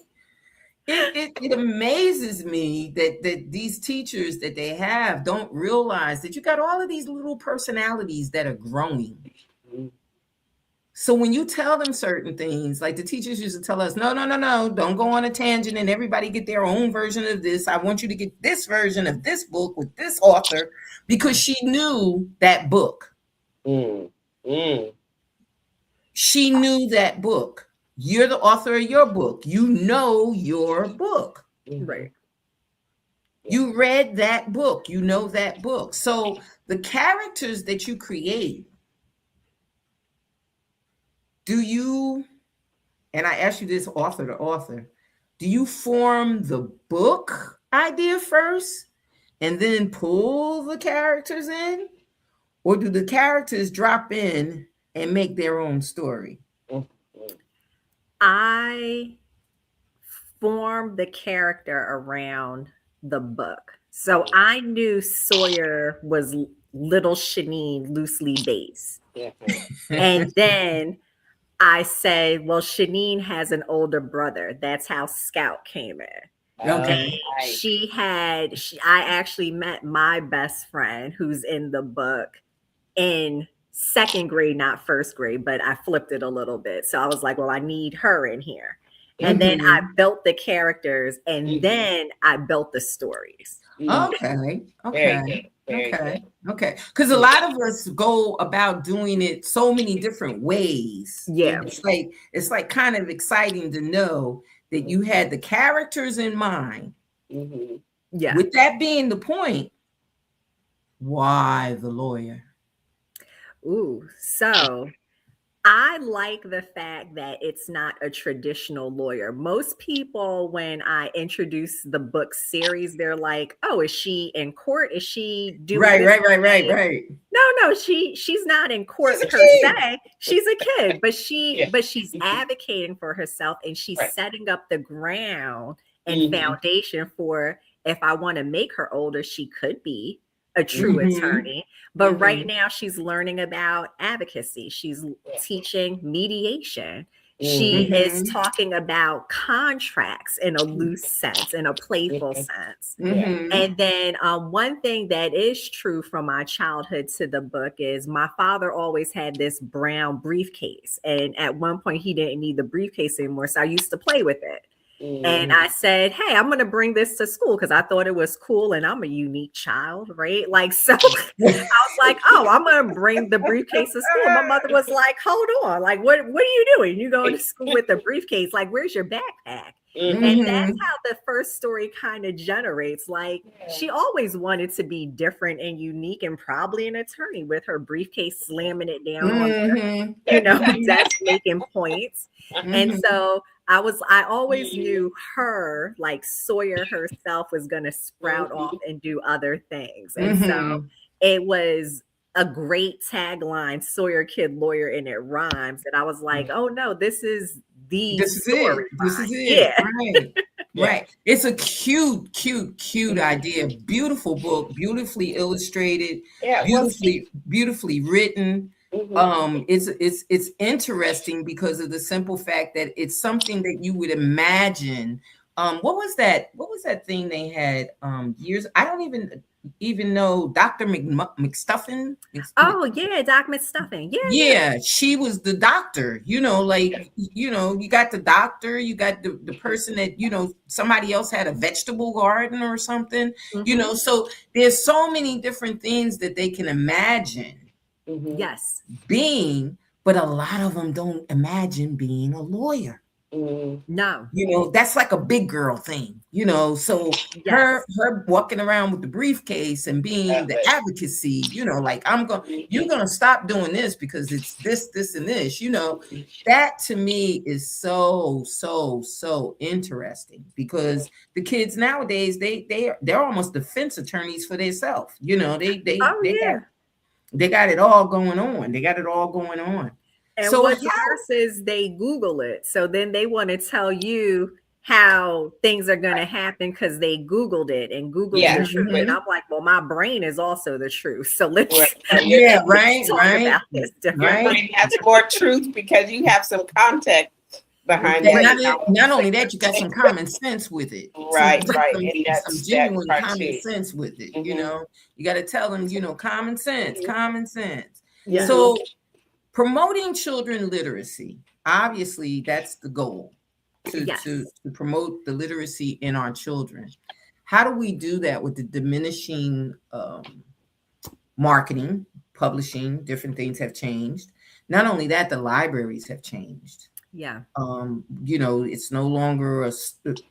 it amazes me that these teachers that they have don't realize that you got all of these little personalities that are growing. So when you tell them certain things, like the teachers used to tell us, no, don't go on a tangent and everybody get their own version of this. I want you to get this version of this book with this author, because she knew that book. She knew that book. You're the author of your book. You know your book. Right. You read that book. You know that book. So the characters that you create, do you, and I ask you this author to author, do you form the book idea first and then pull the characters in? Or do the characters drop in and make their own story? I formed the character around the book. So I knew Sawyer was little Shanene loosely based. And then I said, well, Shanene has an older brother. That's how Scout came in. Okay. I actually met my best friend who's in the book in second grade, not first grade, but I flipped it a little bit. So I was like, well, I need her in here. And then I built the characters, and then I built the stories. Okay. Very good. Because a lot of us go about doing it so many different ways. Yeah. It's like kind of exciting to know that you had the characters in mind. Yeah. With that being the point, why the lawyer? Ooh, so I like the fact that it's not a traditional lawyer. Most people, when I introduce the book series, they're like, "Oh, is she in court? Is she doing right?" No, she's not in court per se. She's a kid, but she's advocating for herself, and she's setting up the ground and foundation for, if I want to make her older, she could be a true attorney. But right now she's learning about advocacy. She's teaching mediation. She is talking about contracts in a loose sense, in a playful sense. And then one thing that is true from my childhood to the book is my father always had this brown briefcase. And at one point he didn't need the briefcase anymore. So I used to play with it. And I said, hey, I'm going to bring this to school because I thought it was cool and I'm a unique child, right? Like, so I was like, oh, I'm going to bring the briefcase to school. My mother was like, hold on. Like, what are you doing? You going to school with the briefcase? Like, where's your backpack? And that's how the first story kind of generates. Like, she always wanted to be different and unique and probably an attorney with her briefcase slamming it down on her, desk making points. And so I always knew her, like Sawyer herself, was going to sprout off and do other things. And so it was a great tagline, Sawyer Kid Lawyer, and it rhymes. And I was like, oh no, this is story. This is it. Yeah. Right. It's a cute idea. Beautiful book, beautifully illustrated, beautifully written. It's interesting because of the simple fact that it's something that you would imagine What was that thing they had years? I don't even know Dr. McStuffin. Oh yeah, Doc McStuffin. Yeah, yeah. Yeah, she was the doctor, like, you got the doctor, you got the person that, somebody else had a vegetable garden or something, Hmm. so there's so many different things that they can imagine Mhm. Yes. being, but a lot of them don't imagine being a lawyer. Mhm. No. That's like a big girl thing, so her Yes. her walking around with the briefcase and being Love the it. advocacy, like, you're Mhm. gonna stop doing this because it's this and this, that to me is so so so interesting, because the kids nowadays, they're almost defense attorneys for themselves. Oh yeah. They got it all going on. They got it all going on. And So what's how worse is they Google it. So then they want to tell you how things are going to happen because they Googled it and Google's the Yeah. truth. But And Mhm. I'm like, well, my brain is also the truth. So right. let's So you're Yeah, let's right, talk right, about this your right. differently. brain has more truth because you have some context behind And that. Right. And I want to not say only that, you got some something. common sense with it. Some Right, right. some And some that's that genuine part common too. sense with it. Hmm. You got to tell them, common sense, Hmm. common sense. Yes. Hmm. So promoting children literacy, obviously that's the goal, Yes. to promote the literacy in our children. How do we do that with the diminishing marketing, publishing? Different things have changed. Not only that, the libraries have changed. Yeah. It's no longer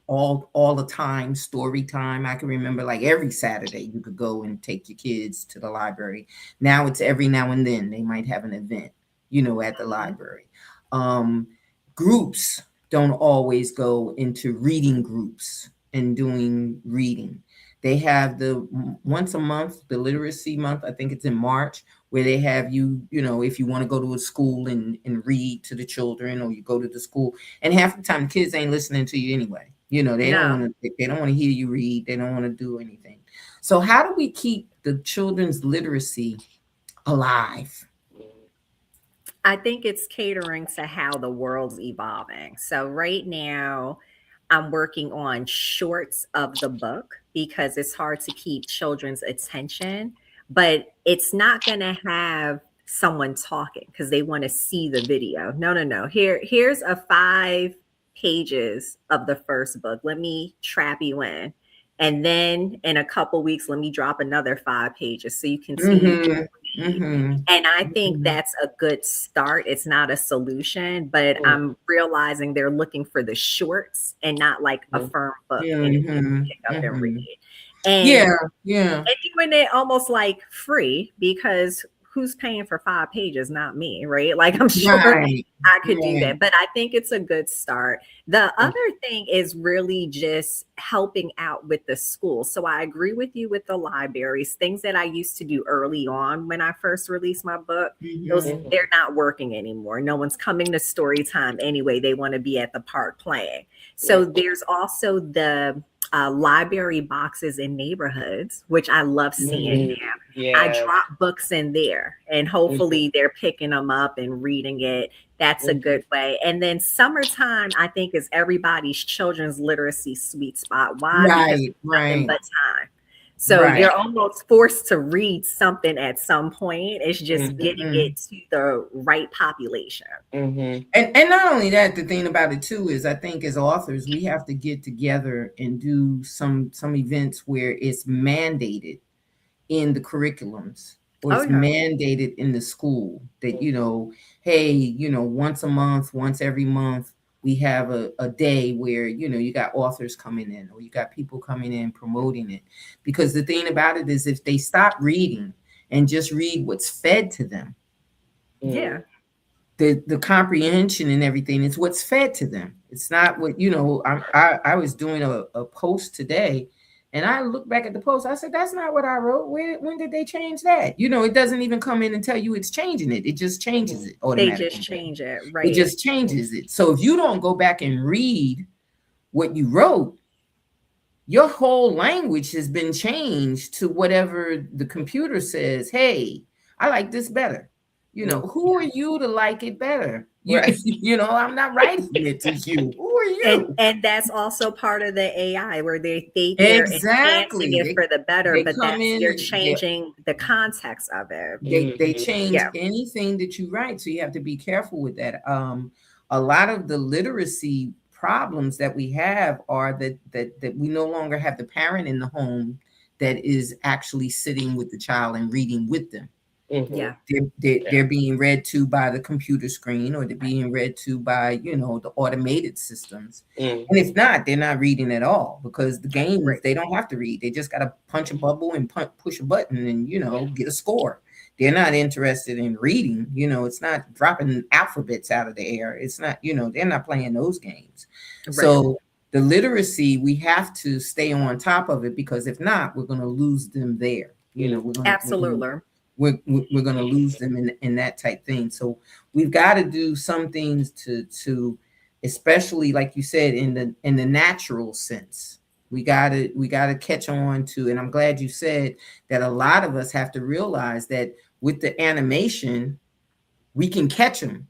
all the time story time. I can remember, like, every Saturday you could go and take your kids to the library. Now it's every now and then they might have an event, at the Mhm. library. um Groups don't always go into reading groups and doing reading. They have the once a month, the literacy month, I think it's in March, where they have you, if you want to go to a school and read to the children, or you go to the school, and half the time the kids ain't listening to you anyway. No. They don't want to hear you read. They don't want to do anything. So how do we keep the children's literacy alive? I think it's catering to how the world's evolving. So right now, I'm working on shorts of the book because it's hard to keep children's attention, but it's not going to have someone talking because they want to see the video. No, no, no. Here's a 5 pages of the first book. Let me trap you in. And then in a couple weeks, let me drop another 5 pages so you continue to Mm-hmm. read. Mm-hmm. And I think Mm-hmm. that's a good start. It's not a solution, but I'm realizing they're looking for the shorts and not like a Hmm. firm book anymore to Mm-hmm. pick up and Mm-hmm. read. And Yeah, yeah. and doing it almost like free because who's paying for 5 pages? Not me, right? Like I'm sure Right. I could do Right. that, but I think it's a good start. The other thing is really just helping out with the school. So I agree with you with the libraries, things that I used to do early on when I first released my book. Those Mm-hmm. Hmm. they're not working anymore. No one's coming to story time anyway. They want to be at the park playing. Yeah. So there's also the library boxes in neighborhoods, which I love seeing Hmm. now. I Yes. drop books in there and Hmm. hopefully they're picking them up and reading it. That's a Hmm. good way. And then summertime, I think, is everybody's children's literacy sweet spot. Why? Because Right. it's nothing Right. but time. So Right. you're almost forced to read something at some point. It's just Hmm. getting Mhm. it to the right population. Hmm. And not only that, the thing about it too is, I think as authors, we have to get together and do some events where it's mandated in the curriculums, or Oh it's yeah. mandated in the school that, hey, once a month, once every month, we have a day where, you got authors coming in, or you got people coming in promoting it. Because the thing about it is, if they stop reading and just read what's fed to them, Yeah. the comprehension and everything is what's fed to them. It's not what, I was doing a post today, and I looked back at the post. I said, that's not what I wrote. When did they change that? It doesn't even come in and tell you it's changing it. It just changes it They just automatically. change it. It Right. just changes it. So if you don't go back and read what you wrote, your whole language has been changed to whatever the computer says. Hey, I like this better. Who are you to like it better? Right. I'm not writing it to you. Who are you? And that's also part of the AI where they're enhancing Exactly. it for the better, They but come that's in you're and changing the context of it. they Mhm. change Yeah. anything that you write, so you have to be careful with that. A lot of the literacy problems that we have are that we no longer have the parent in the home that is actually sitting with the child and reading with them. Mhm. Yeah. Yeah. They're being read to by the computer screen, or they're being read to by the automated systems. And Mhm. if not, they're not reading at all, because the games, Right. they don't have to read. They just got to punch a bubble and push a button and get a score. They're not interested in reading. It's not dropping alphabets out of the air. It's not, they're not playing those games. Right. So the literacy, we have to stay on top of it, because if not, we're going to lose them there. Absolutely. We're going to lose them in that type thing. So we've got to do some things to especially, like you said, in the natural sense. We got to catch on to, and I'm glad you said that. A lot of us have to realize that with the animation, we can catch them.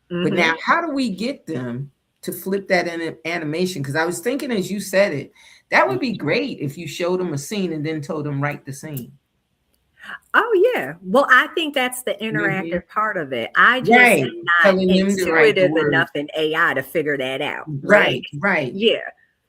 But Hmm. now, how do we get them to flip that in animation? Because I was thinking, as you said it, that would be great if you showed them a scene and then told them write the scene. Oh yeah. Well, I think that's the Mhm. interactive part of it. I just Right. am not Telling them to write the intuitive enough words. in AI to figure that out. Right. Right, right. Yeah.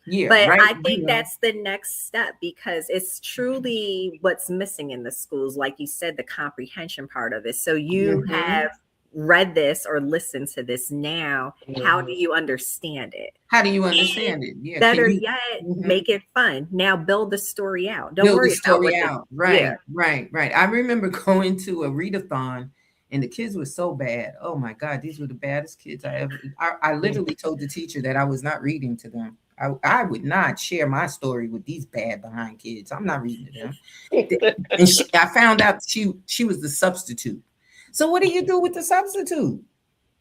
Yeah, But right. I think that's the next step because it's truly what's missing in the schools. Like you said, the comprehension part of it. So you Mhm. have read this or listened to this now. How do Mhm. you understand it? How do you And understand it? Yeah. Can better you yet, mhm. make it fun. Now build the story out. Don't build the worry about story what the, out? yeah. Right, right, right. I remember going to a readathon, and the kids were so bad. Oh my God, these were the baddest kids I ever. I literally told the teacher that I was not reading to them. I would not share my story with these bad behind kids. I'm not reading to them. And I found out she was the substitute. So what do you do with the substitute?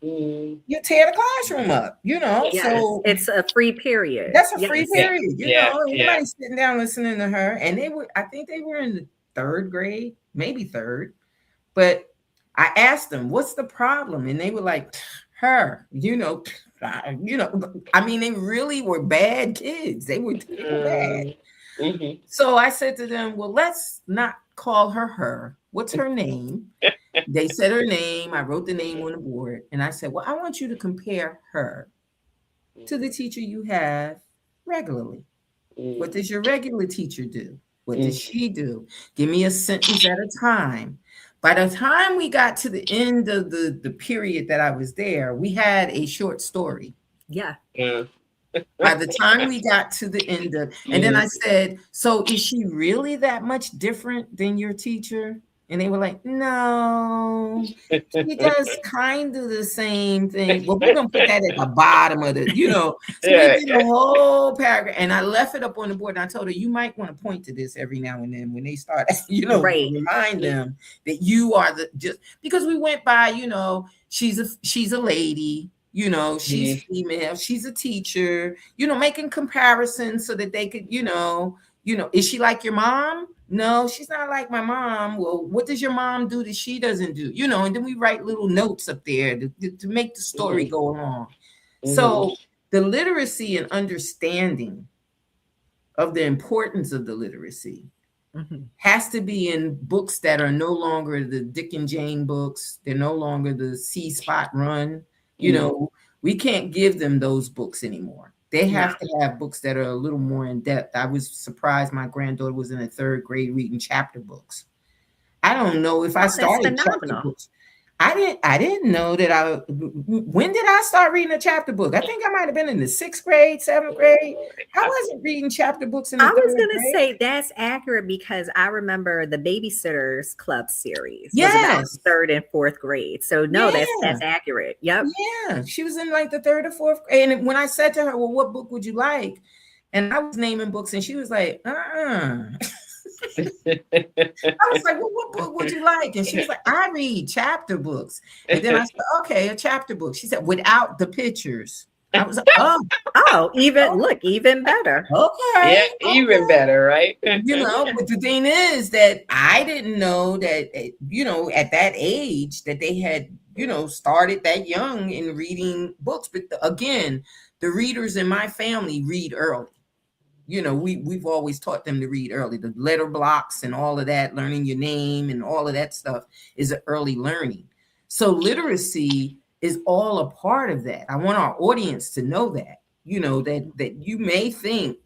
Mhm. You tear the classroom up, Yes. So It's a free period. that's a free Yes. Yeah. period. Yeah. Yeah. Anybody sitting down listening to her, and I think they were in the third grade, maybe third. But I asked them, "What's the problem?" And they were like, "Her, I mean, they really were bad kids. They were bad." Mhm. Mhm. So I said to them, "Well, let's not call her her. What's her name?" They said her name. I wrote the name on the board, and I said, "Well, I want you to compare her to the teacher you have regularly. What Mhm. does your regular teacher do? What does Mhm. she do? Give me a sentence at a time." By the time we got to the end of the period that I was there, we had a short story. Yeah. Yeah. By the time we got to the end of, and then I Mhm. said, "So is she really that much different than your teacher?" And they were like, "No, she does kind of the same thing." Well, we're gonna put that at the bottom of So we Yeah. did a whole paragraph, and I left it up on the board. And I told her, "You might want to point to this every now and then when they start, Right. remind them that you are the just because we went by, she's a lady." She's Mhm. female, she's a teacher, making comparisons so that they could, is she like your mom? No, she's not like my mom. Well, what does your mom do that she doesn't do? And then we write little notes up there to make the story Mhm. go along. Mhm. So the literacy and understanding of the importance of the literacy Mhm. has to be in books that are no longer the Dick and Jane books. They're no longer the See Spot Run. You Mhm. know, we can't give them those books anymore. They No. have to have books that are a little more in depth. I was surprised my granddaughter was in the third grade reading chapter books. I don't know if I Oh, that's started chapter phenomenal. books. I didn't know that when did I start reading a chapter book? I think I might have been in the sixth grade, seventh grade. I wasn't reading chapter books in the I was third going to grade. say that's accurate because I remember the Babysitters Club series was about Yes. third and fourth grade. So no, Yeah. that's accurate. Yep. Yeah. She was in like the third or fourth grade. And when I said to her, "Well, what book would you like?" And I was naming books, and she was like, I was like, "Well, what book would you like?" And she was like, "I read chapter books." And then I said, "Okay, a chapter book." She said, "Without the pictures." I was like, oh, Oh, even better. Yeah, okay, even okay. better, right? But the thing is that I didn't know that, at that age that they had, started that young in reading books. But again, the readers in my family read early. We've always taught them to read early. The letter blocks and all of that, learning your name and all of that stuff is an early learning. So literacy is all a part of that. I want our audience to know that, that you may think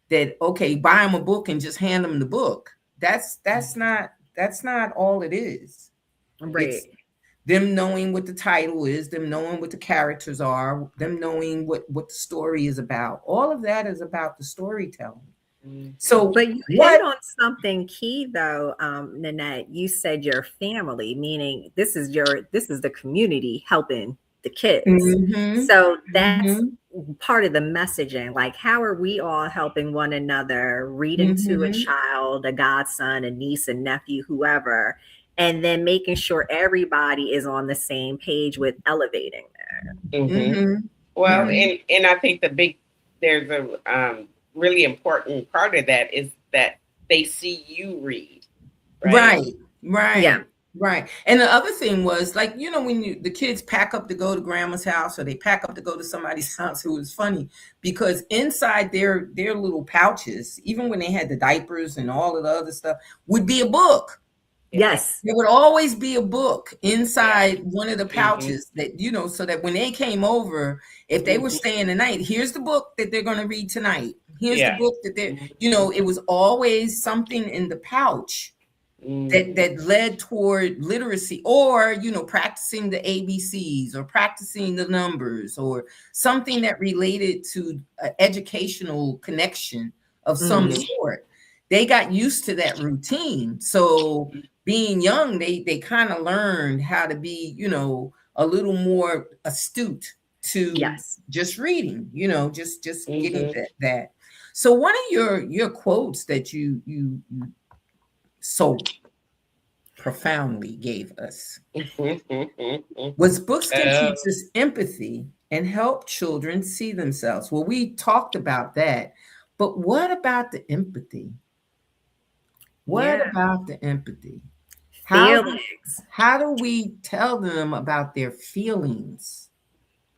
that, okay, buy them a book and just hand them the book. That's not all it is. Right. It's them knowing what the title is, them knowing what the characters are, them knowing what the story is about. All of that is about the storytelling. Mhm. So But you hit what? on something key though, Nanette. You said your family, meaning this is the community helping the kids. Mm-hmm, So that's mm-hmm, part of the messaging. Like, how are we all helping one another, reading to a mm-hmm, child, a godson, a niece, a nephew, whoever, and then making sure everybody is on the same page with elevating that. Mhm. mm-hmm, Well, mm-hmm. and I think there's a really important part of that is that they see you read, right? Right, Yeah. right, right. And the other thing was, like, when the kids pack up to go to grandma's house, or they pack up to go to somebody's house, it was funny because inside their little pouches, even when they had the diapers and all of the other stuff, would be a book. Yeah, Yes. There would always be a book yeah. inside one of the Mhm. pouches that, so that when they came over, if they were Mhm. staying the night, here's the book that they're going to read tonight. Here's the Yeah. book that Mhm. it was always something in the pouch Mhm. that led toward literacy, or practicing the ABCs, or practicing the numbers, or something that related to an educational connection of some Hmm. Mhm. sort. They got used to that routine, so being young, they kind of learned how to be, a little more astute to Yes. just reading, just getting Mhm. that. So one of your quotes that you so profoundly gave us Mhm. was, books can Uh, teach us empathy and help children see themselves. Well, we talked about that, but what about the empathy? What Yeah. about the empathy? How do Feelings. how do we tell them about their feelings?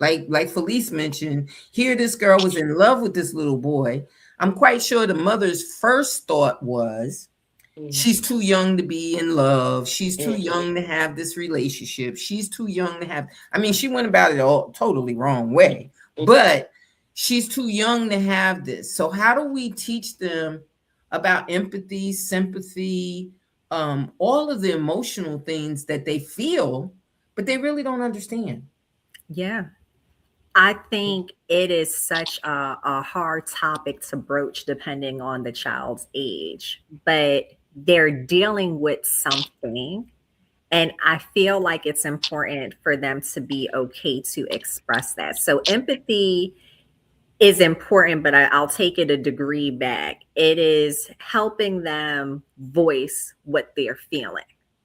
Like Felice mentioned, here this girl was in love with this little boy. I'm quite sure the mother's first thought was, mhm. she's too young to be in love. She's too Mhm. young to have this relationship. She's too young to have, I mean, she went about it all totally wrong way, but she's too young to have this. So how do we teach them about empathy, sympathy, all of the emotional things that they feel, but they really don't understand? Yeah. I think it is such a hard topic to broach depending on the child's age, but they're dealing with something. And I feel like it's important for them to be okay to express that. So, empathy is important, but I'll take it a degree back. It is helping them voice what they're feeling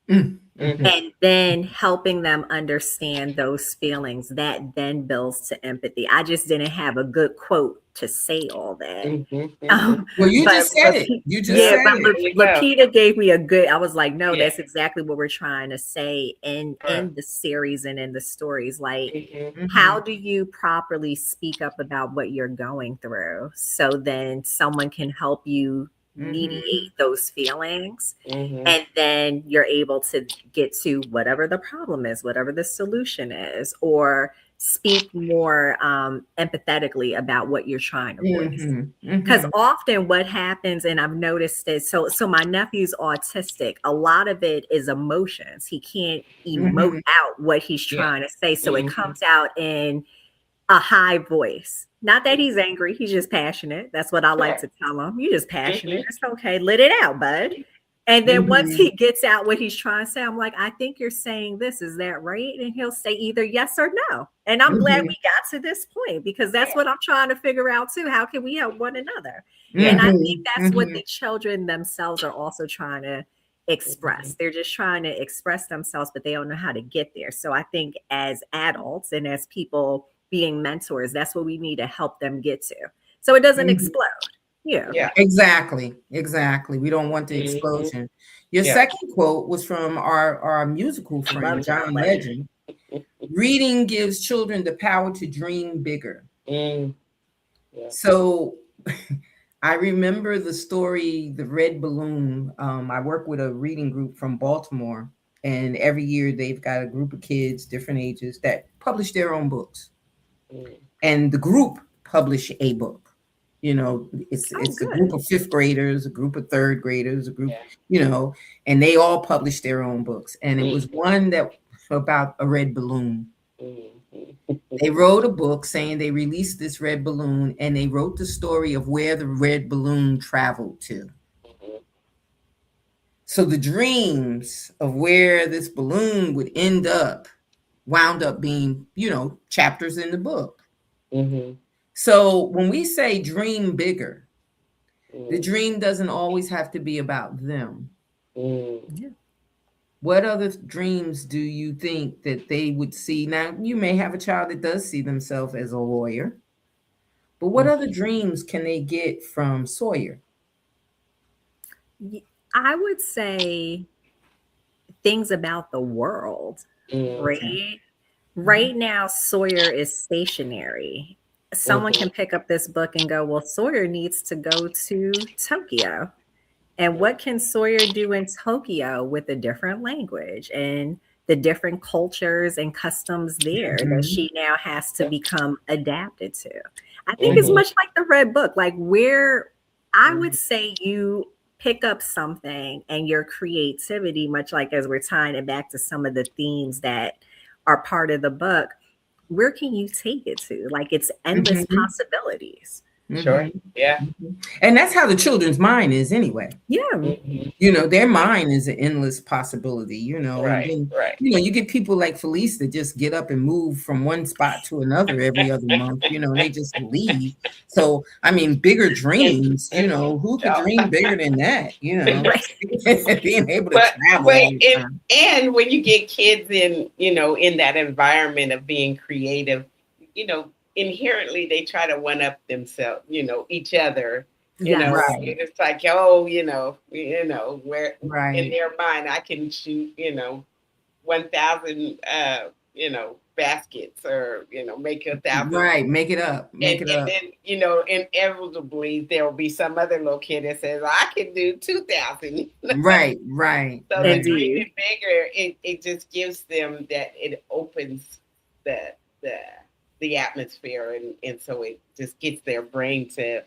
Mm, Mhm. mhm, and then helping them understand those feelings. That then builds to empathy. I just didn't have a good quote to say all that. Mhm. Mhm. Um, well, you but just said it. You just yeah, said but it. There you go. Lapita gave me a good. I was like, no, Yeah. that's exactly what we're trying to say Right. in the series and in the stories. Like, Mhm. how Mhm, do you properly speak up about what you're going through, so then someone can help you mhm, mediate those feelings, Mhm. and then you're able to get to whatever the problem is, whatever the solution is, or speak more empathetically about what you're trying to voice. mhm, Because mhm, often what happens, and I've noticed this, so my nephew's autistic. A lot of it is emotions. He can't emote mhm, out what he's Yeah. trying to say, so it Mhm. comes out in a high voice. Not that he's angry, he's just passionate. That's what I like Sure. to tell him. You're just passionate. Mhm. It's okay. Let it out, bud. And then once mhm, he gets out what he's trying to say, I'm like, I think you're saying this. Is that right? And he'll say either yes or no. And I'm glad mhm, we got to this point, because that's Yeah. what I'm trying to figure out too. How can we help one another? Yeah. And I think mhm, that's what mhm, the children themselves are also trying to Mhm. express. They're just trying to express themselves, but they don't know how to get there. So I think as adults and as people being mentors. That's what we need to help them get to, so it doesn't Mhm. explode. Yeah. Yeah. Exactly. Exactly. We don't want the Mhm. explosion. Your Yeah. second quote was from our musical I love friend, John John Legend. Legend. Reading gives children the power to dream bigger. Mm. Yeah. So I remember the story, The Red Balloon. I work with a reading group from Baltimore, and every year they've got a group of kids, different ages, that publish their own books. Mm. And the group publish a book. You know, it's Oh, it's a group good. of fifth graders, a group of third graders, a group, Yeah. you know, and they all publish their own books. And it was Mm. one that about a red balloon. Mm. They wrote a book saying they released this red balloon, and they wrote the story of where the red balloon traveled to. Mhm. So the dreams of where this balloon would end up wound up being, chapters in the book. Mhm. So when we say dream bigger, the Mm. dream doesn't always have to be about them. Mm. Yeah. What other dreams do you think that they would see? Now, you may have a child that does see themselves as a lawyer, but what Mm. other dreams can they get from Sawyer? I would say things about the world, Mm. Okay. right? Mhm. Right now, Sawyer is stationary. Someone Mhm. can pick up this book and go, well, Sawyer needs to go to Tokyo. And what can Sawyer do in Tokyo with a different language and the different cultures and customs there that Mhm. she now has to Yeah. become adapted to? I think it's Mhm. much like the Red Book, like where I would Mhm. say you pick up something and your creativity, much like as we're tying it back to some of the themes that are part of the book, where can you take it to? Like it's endless Mhm. possibilities. Sure. Mhm. Yeah. Mhm. And that's how the children's mind is anyway. Yeah. Mhm. Their mind is an endless possibility, and Right. then, Right. you get people like Felice that just get up and move from one spot to another every other month, they just leave. So, I mean, bigger dreams, who could So, dream bigger than that? Right. Being able to travel but all the time. and when you get kids in that environment of being creative, inherently they try to one up themselves, each other. Yes. Right, It's like, oh, where in right, their mind I can shoot, 1,000 baskets, or make 1,000. right. Make it up. Make it And up. then, inevitably there will be some other little kid that says, I can do 2,000. Right, right, So the right. Indeed. dreaming bigger, it just gives them that, it opens the the the atmosphere, and so it just gets their brain to,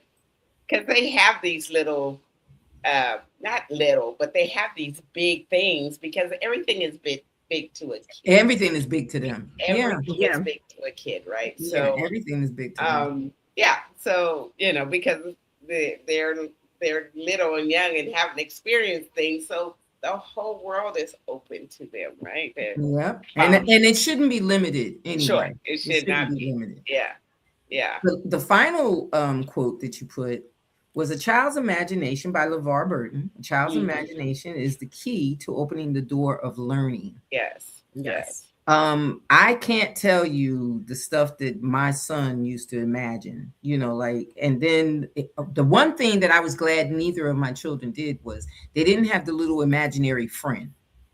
because they have these little, not little, but they have these big things, because everything is big to a kid. Everything is big to them. Yeah, Everything is Yeah. big to a kid, right? yeah. So, Everything is big to them. yeah, so because they're little and young and haven't experienced things, so the whole world is open to them, right? Yep. And Um, and it shouldn't be limited sure, anyway. it It should shouldn't not be be. limited. Yeah, yeah. The final quote that you put was A child's imagination by LeVar Burton. A child's Mhm. imagination is the key to opening the door of learning. Yes, yes. Yes. I can't tell you the stuff that my son used to imagine, and then the one thing that I was glad neither of my children did was they didn't have the little imaginary friend.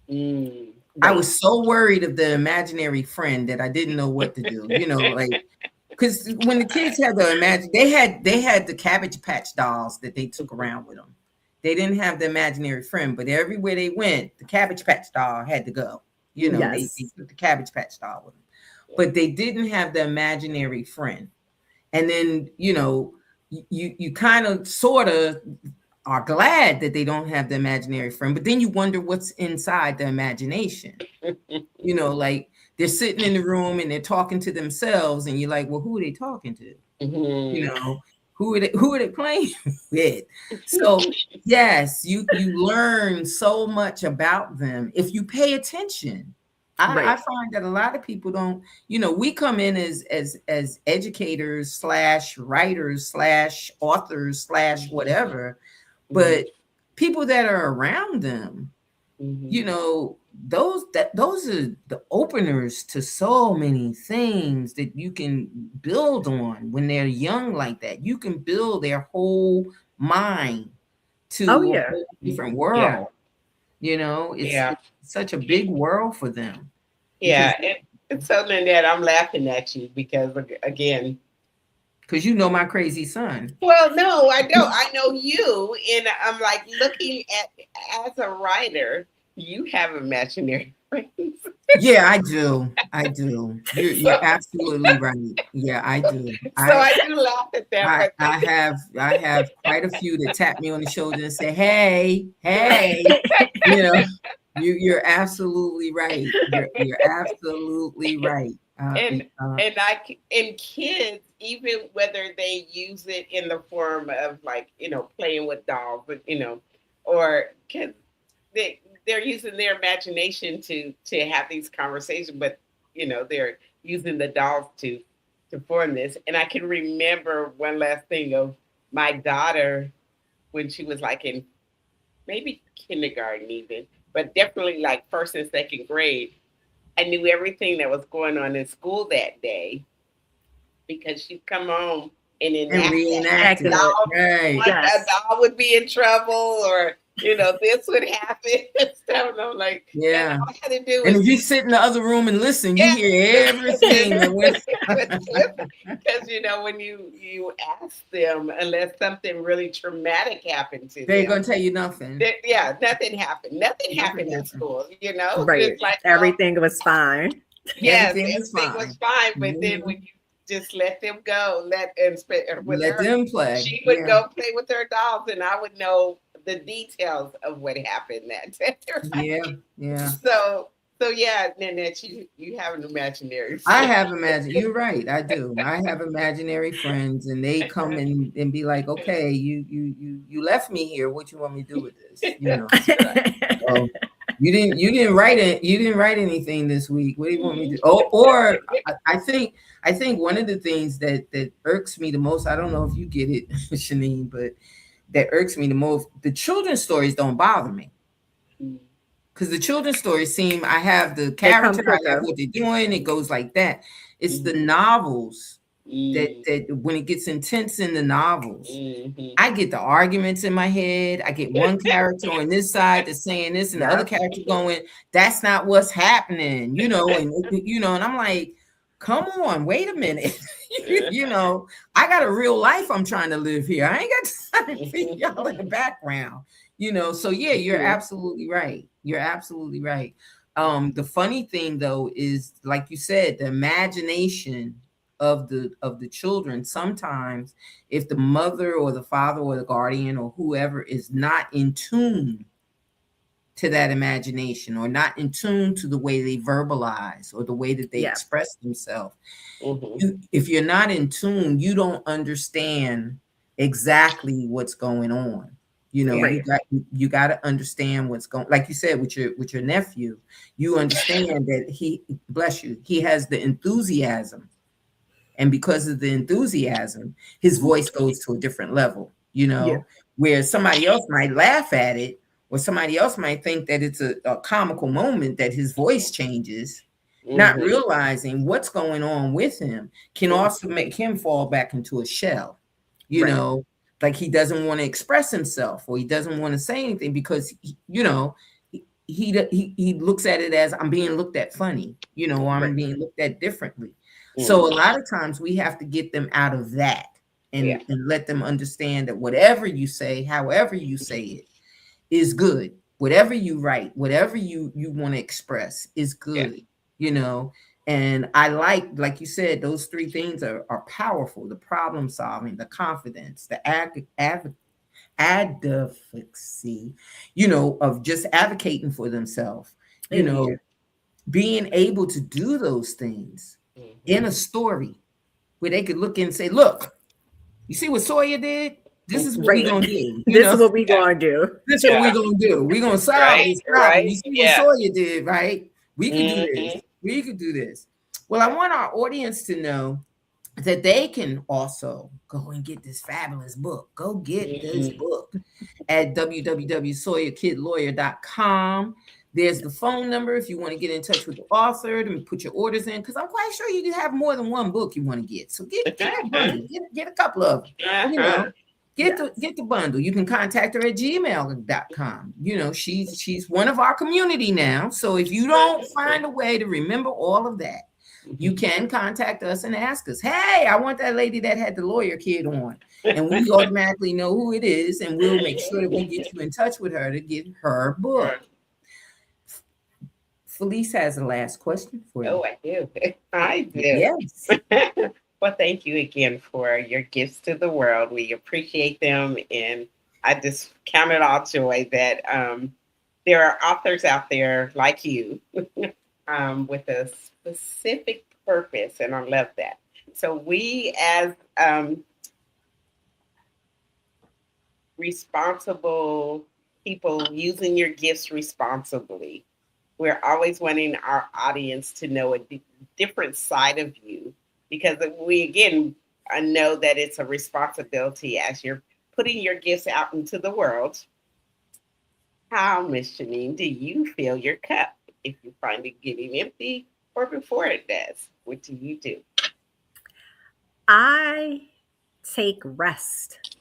Mm. I Right. was so worried of the imaginary friend that I didn't know what to do, because when the kids had the imagine, they had the Cabbage Patch dolls that they took around with them. They didn't have the imaginary friend, but everywhere they went, the Cabbage Patch doll had to go. They Yes. took the Cabbage Patch doll with them, but they didn't have the imaginary friend. And then you kind of sort of are glad that they don't have the imaginary friend, but then you wonder what's inside the imagination. Like they're sitting in the room and they're talking to themselves, and you're like, well, who are they talking to? You Mhm. know, who are they playing with? So yes, you learn so much about them if you pay attention. I Right. find that a lot of people don't. We come in as educators slash writers slash authors slash Mhm. whatever, Mhm. but people that are around them, Mhm. you know, those are the openers to so many things that you can build on when they're young like that. You can build their whole mind Oh to a yeah. whole different Yeah. world. Yeah. It's such a big world for them because Yeah. And so Lynette, I'm laughing at you because again, you know my crazy son. well, no, I don't. I know you, and I'm like looking at as a writer, you have imaginary friends. Yeah, I do. I do. You're so absolutely right. Yeah, I do. so I do laugh at that, but I have quite a few that tap me on the shoulder and say, "Hey, hey," you know. You're absolutely right. You're absolutely right. and and kids, even whether they use it in the form of like playing with dolls, but or kids they're using their imagination to have these conversations, but they're using the dolls to form this. And I can remember one last thing of my daughter when she was like in maybe kindergarten even, but definitely like first and second grade. I knew everything that was going on in school that day because she'd come home and and enact that. reenact Acting it. it. Dog, Right. a Yes. dog would be in trouble, or this would happen and stuff. And I'm like, and Yeah. all I had to do And was if you sit in the other room and listen, you yeah, hear everything that went. because when you ask them, unless something really traumatic happened to They ain't them, gonna tell you nothing. yeah, nothing happened. Nothing Nothing happened in happened. school. Right. It's like, well, Everything was fine. yes, Everything was everything was fine. fine, but then when Mhm. you just let them go, with Let her, them play. she would Yeah. go play with her dolls, and I would know the details of what happened that day. Yeah. Yeah. so, so yeah, Nanette, you have an imaginary I friend. have imagine. You're right. I do. I have imaginary friends, and they come in and be like, "Okay, you left me here. What you want me to do with this?" That's right. Oh, you didn't write it. You didn't write anything this week. What do you want me to do? Oh, or I think one of the things that irks me the most. I don't know if you get it, Shanene, but that irks me the most. The children's stories don't bother me Mm, because the children's stories seem. I have the It come character. I have quicker. what they're doing. It goes like that. It's the mhm, novels mm, that when it gets intense in the novels. mhm. I get the arguments in my head. I get one character on this side that's saying this, and the other Yep. character going, "That's not what's happening," and I'm like, "Come on, wait a minute." you know, I got a real life I'm trying to live here. I ain't got time for y'all in the background. So yeah, you're Yeah. absolutely right. You're absolutely right. The funny thing though is, like you said, the imagination of the children sometimes, if the mother or the father or the guardian or whoever is not in tune to that imagination, or not in tune to the way they verbalize or the way that they Yeah. express themselves, Mhm. if you're not in tune, you don't understand exactly what's going on. Yeah. You Right. got to understand what's going, like you said, with your nephew. You understand that he, bless you, he has the enthusiasm, and because of the enthusiasm, his voice goes to a different level, Yeah. where somebody else might laugh at it, or somebody else might think that it's a comical moment that his voice changes, not Mhm. realizing what's going on with him can also make him fall back into a shell, you Right. know, like he doesn't want to express himself, or he doesn't want to say anything because, he looks at it as, I'm being looked at funny, or I'm Right. being looked at differently. So a Mhm. lot of times we have to get them out of that, Yeah. and let them understand that whatever you say, however you say it, is good. Whatever you write, whatever you want to express is Yeah. good, you know. And I like you said, those three things are powerful: the problem solving, the confidence, the advocacy, of just advocating for themselves, you Yeah. know, being able to do those things Mhm. in a story where they could look and say, look, you see what Sawyer did? This is what we're Right. gonna do, This is what we Yeah. gonna do. this is what we're Yeah. gonna do. We're gonna solve Right. this problem. Right. You see what Yeah. Sawyer did, right? We could do this. Mhm. We could do this. Well, I want our audience to know that they can also go and get this fabulous book. Go get this Mhm. book at www.sawyerkidlawyer.com. There's the phone number if you want to get in touch with the author to put your orders in, because I'm quite sure you have more than one book you want to get. So get a bundle, get a couple of them, you know. Get Yes. the bundle. You can contact her at gmail.com. You know, she's one of our community now. So if you don't find a way to remember all of that, you can contact us and ask us, hey, I want that lady that had the lawyer kid on. And we automatically know who it is, and we'll make sure that we get you in touch with her to get her book. Felice has a last question for you. Oh, I do. I do. Yes. Well, thank you again for your gifts to the world. We appreciate them. And I just count it all joy that there are authors out there like you with a specific purpose. And I love that. So we, as responsible people using your gifts responsibly, we're always wanting our audience to know a different side of you, because we, again, know that it's a responsibility as you're putting your gifts out into the world. How, Miss Shanene, do you fill your cup if you find it getting empty or before it does? What do you do? I take rest.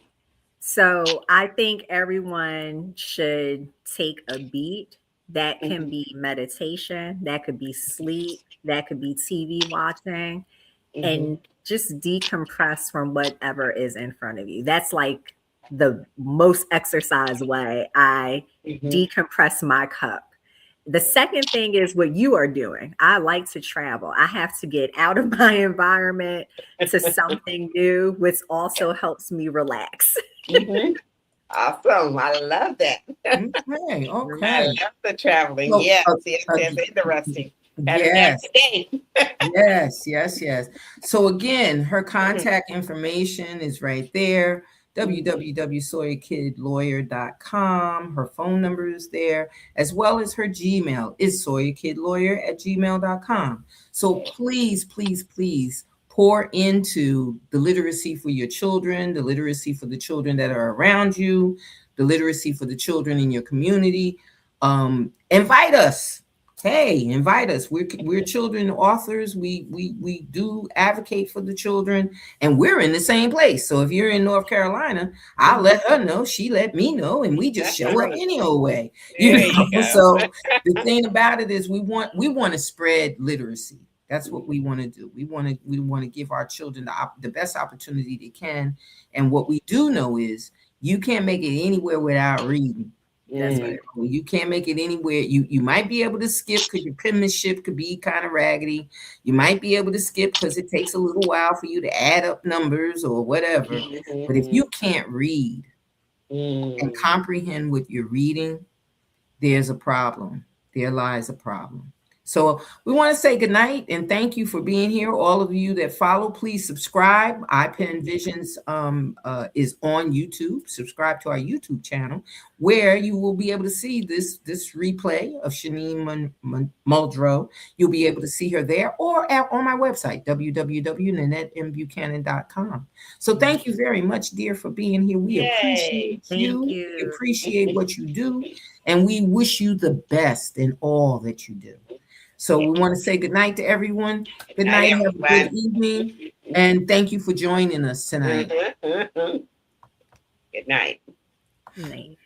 So I think everyone should take a beat. That can be meditation, that could be sleep, that could be TV watching, and just decompress from whatever is in front of you. That's like the most exercise way I decompress my cup. The second thing is what you are doing. I like to travel. I have to get out of my environment to something new, which also helps me relax. Awesome. I love that. Okay. I love the traveling. So, yes, interesting. Yes. So again, her contact information is right there. www.sawyerkidlawyer.com. Her phone number is there, as well as her Gmail is sawyerkidlawyer@gmail.com. So please pour into the literacy for your children, the literacy for the children that are around you, the literacy for the children in your community. Invite us. Hey, invite us. We're children authors. We do advocate for the children, and we're in the same place. So if you're in North Carolina, I'll let her know. She let me know, and we just show up any old way. You know? So the thing about it is, we want to spread literacy. That's what we want to do. We want to give our children the best opportunity they can. And what we do know is you can't make it anywhere without reading. That's right. You can't make it anywhere. You might be able to skip because your penmanship could be kind of raggedy. You might be able to skip because it takes a little while for you to add up numbers or whatever. But if you can't read and comprehend what you're reading, there's a problem. There lies a problem. So we want to say good night and thank you for being here. All of you that follow, please subscribe. iPen Visions is on YouTube. Subscribe to our YouTube channel, where you will be able to see this replay of Shanene Muldrow. You'll be able to see her there or on my website, www.nanetteMbuchanan.com. So thank you very much, dear, for being here. We appreciate you. We appreciate what you do. And we wish you the best in all that you do. So we want to say good night to everyone. Good night. Have a good evening. And thank you for joining us tonight. Good night. Night.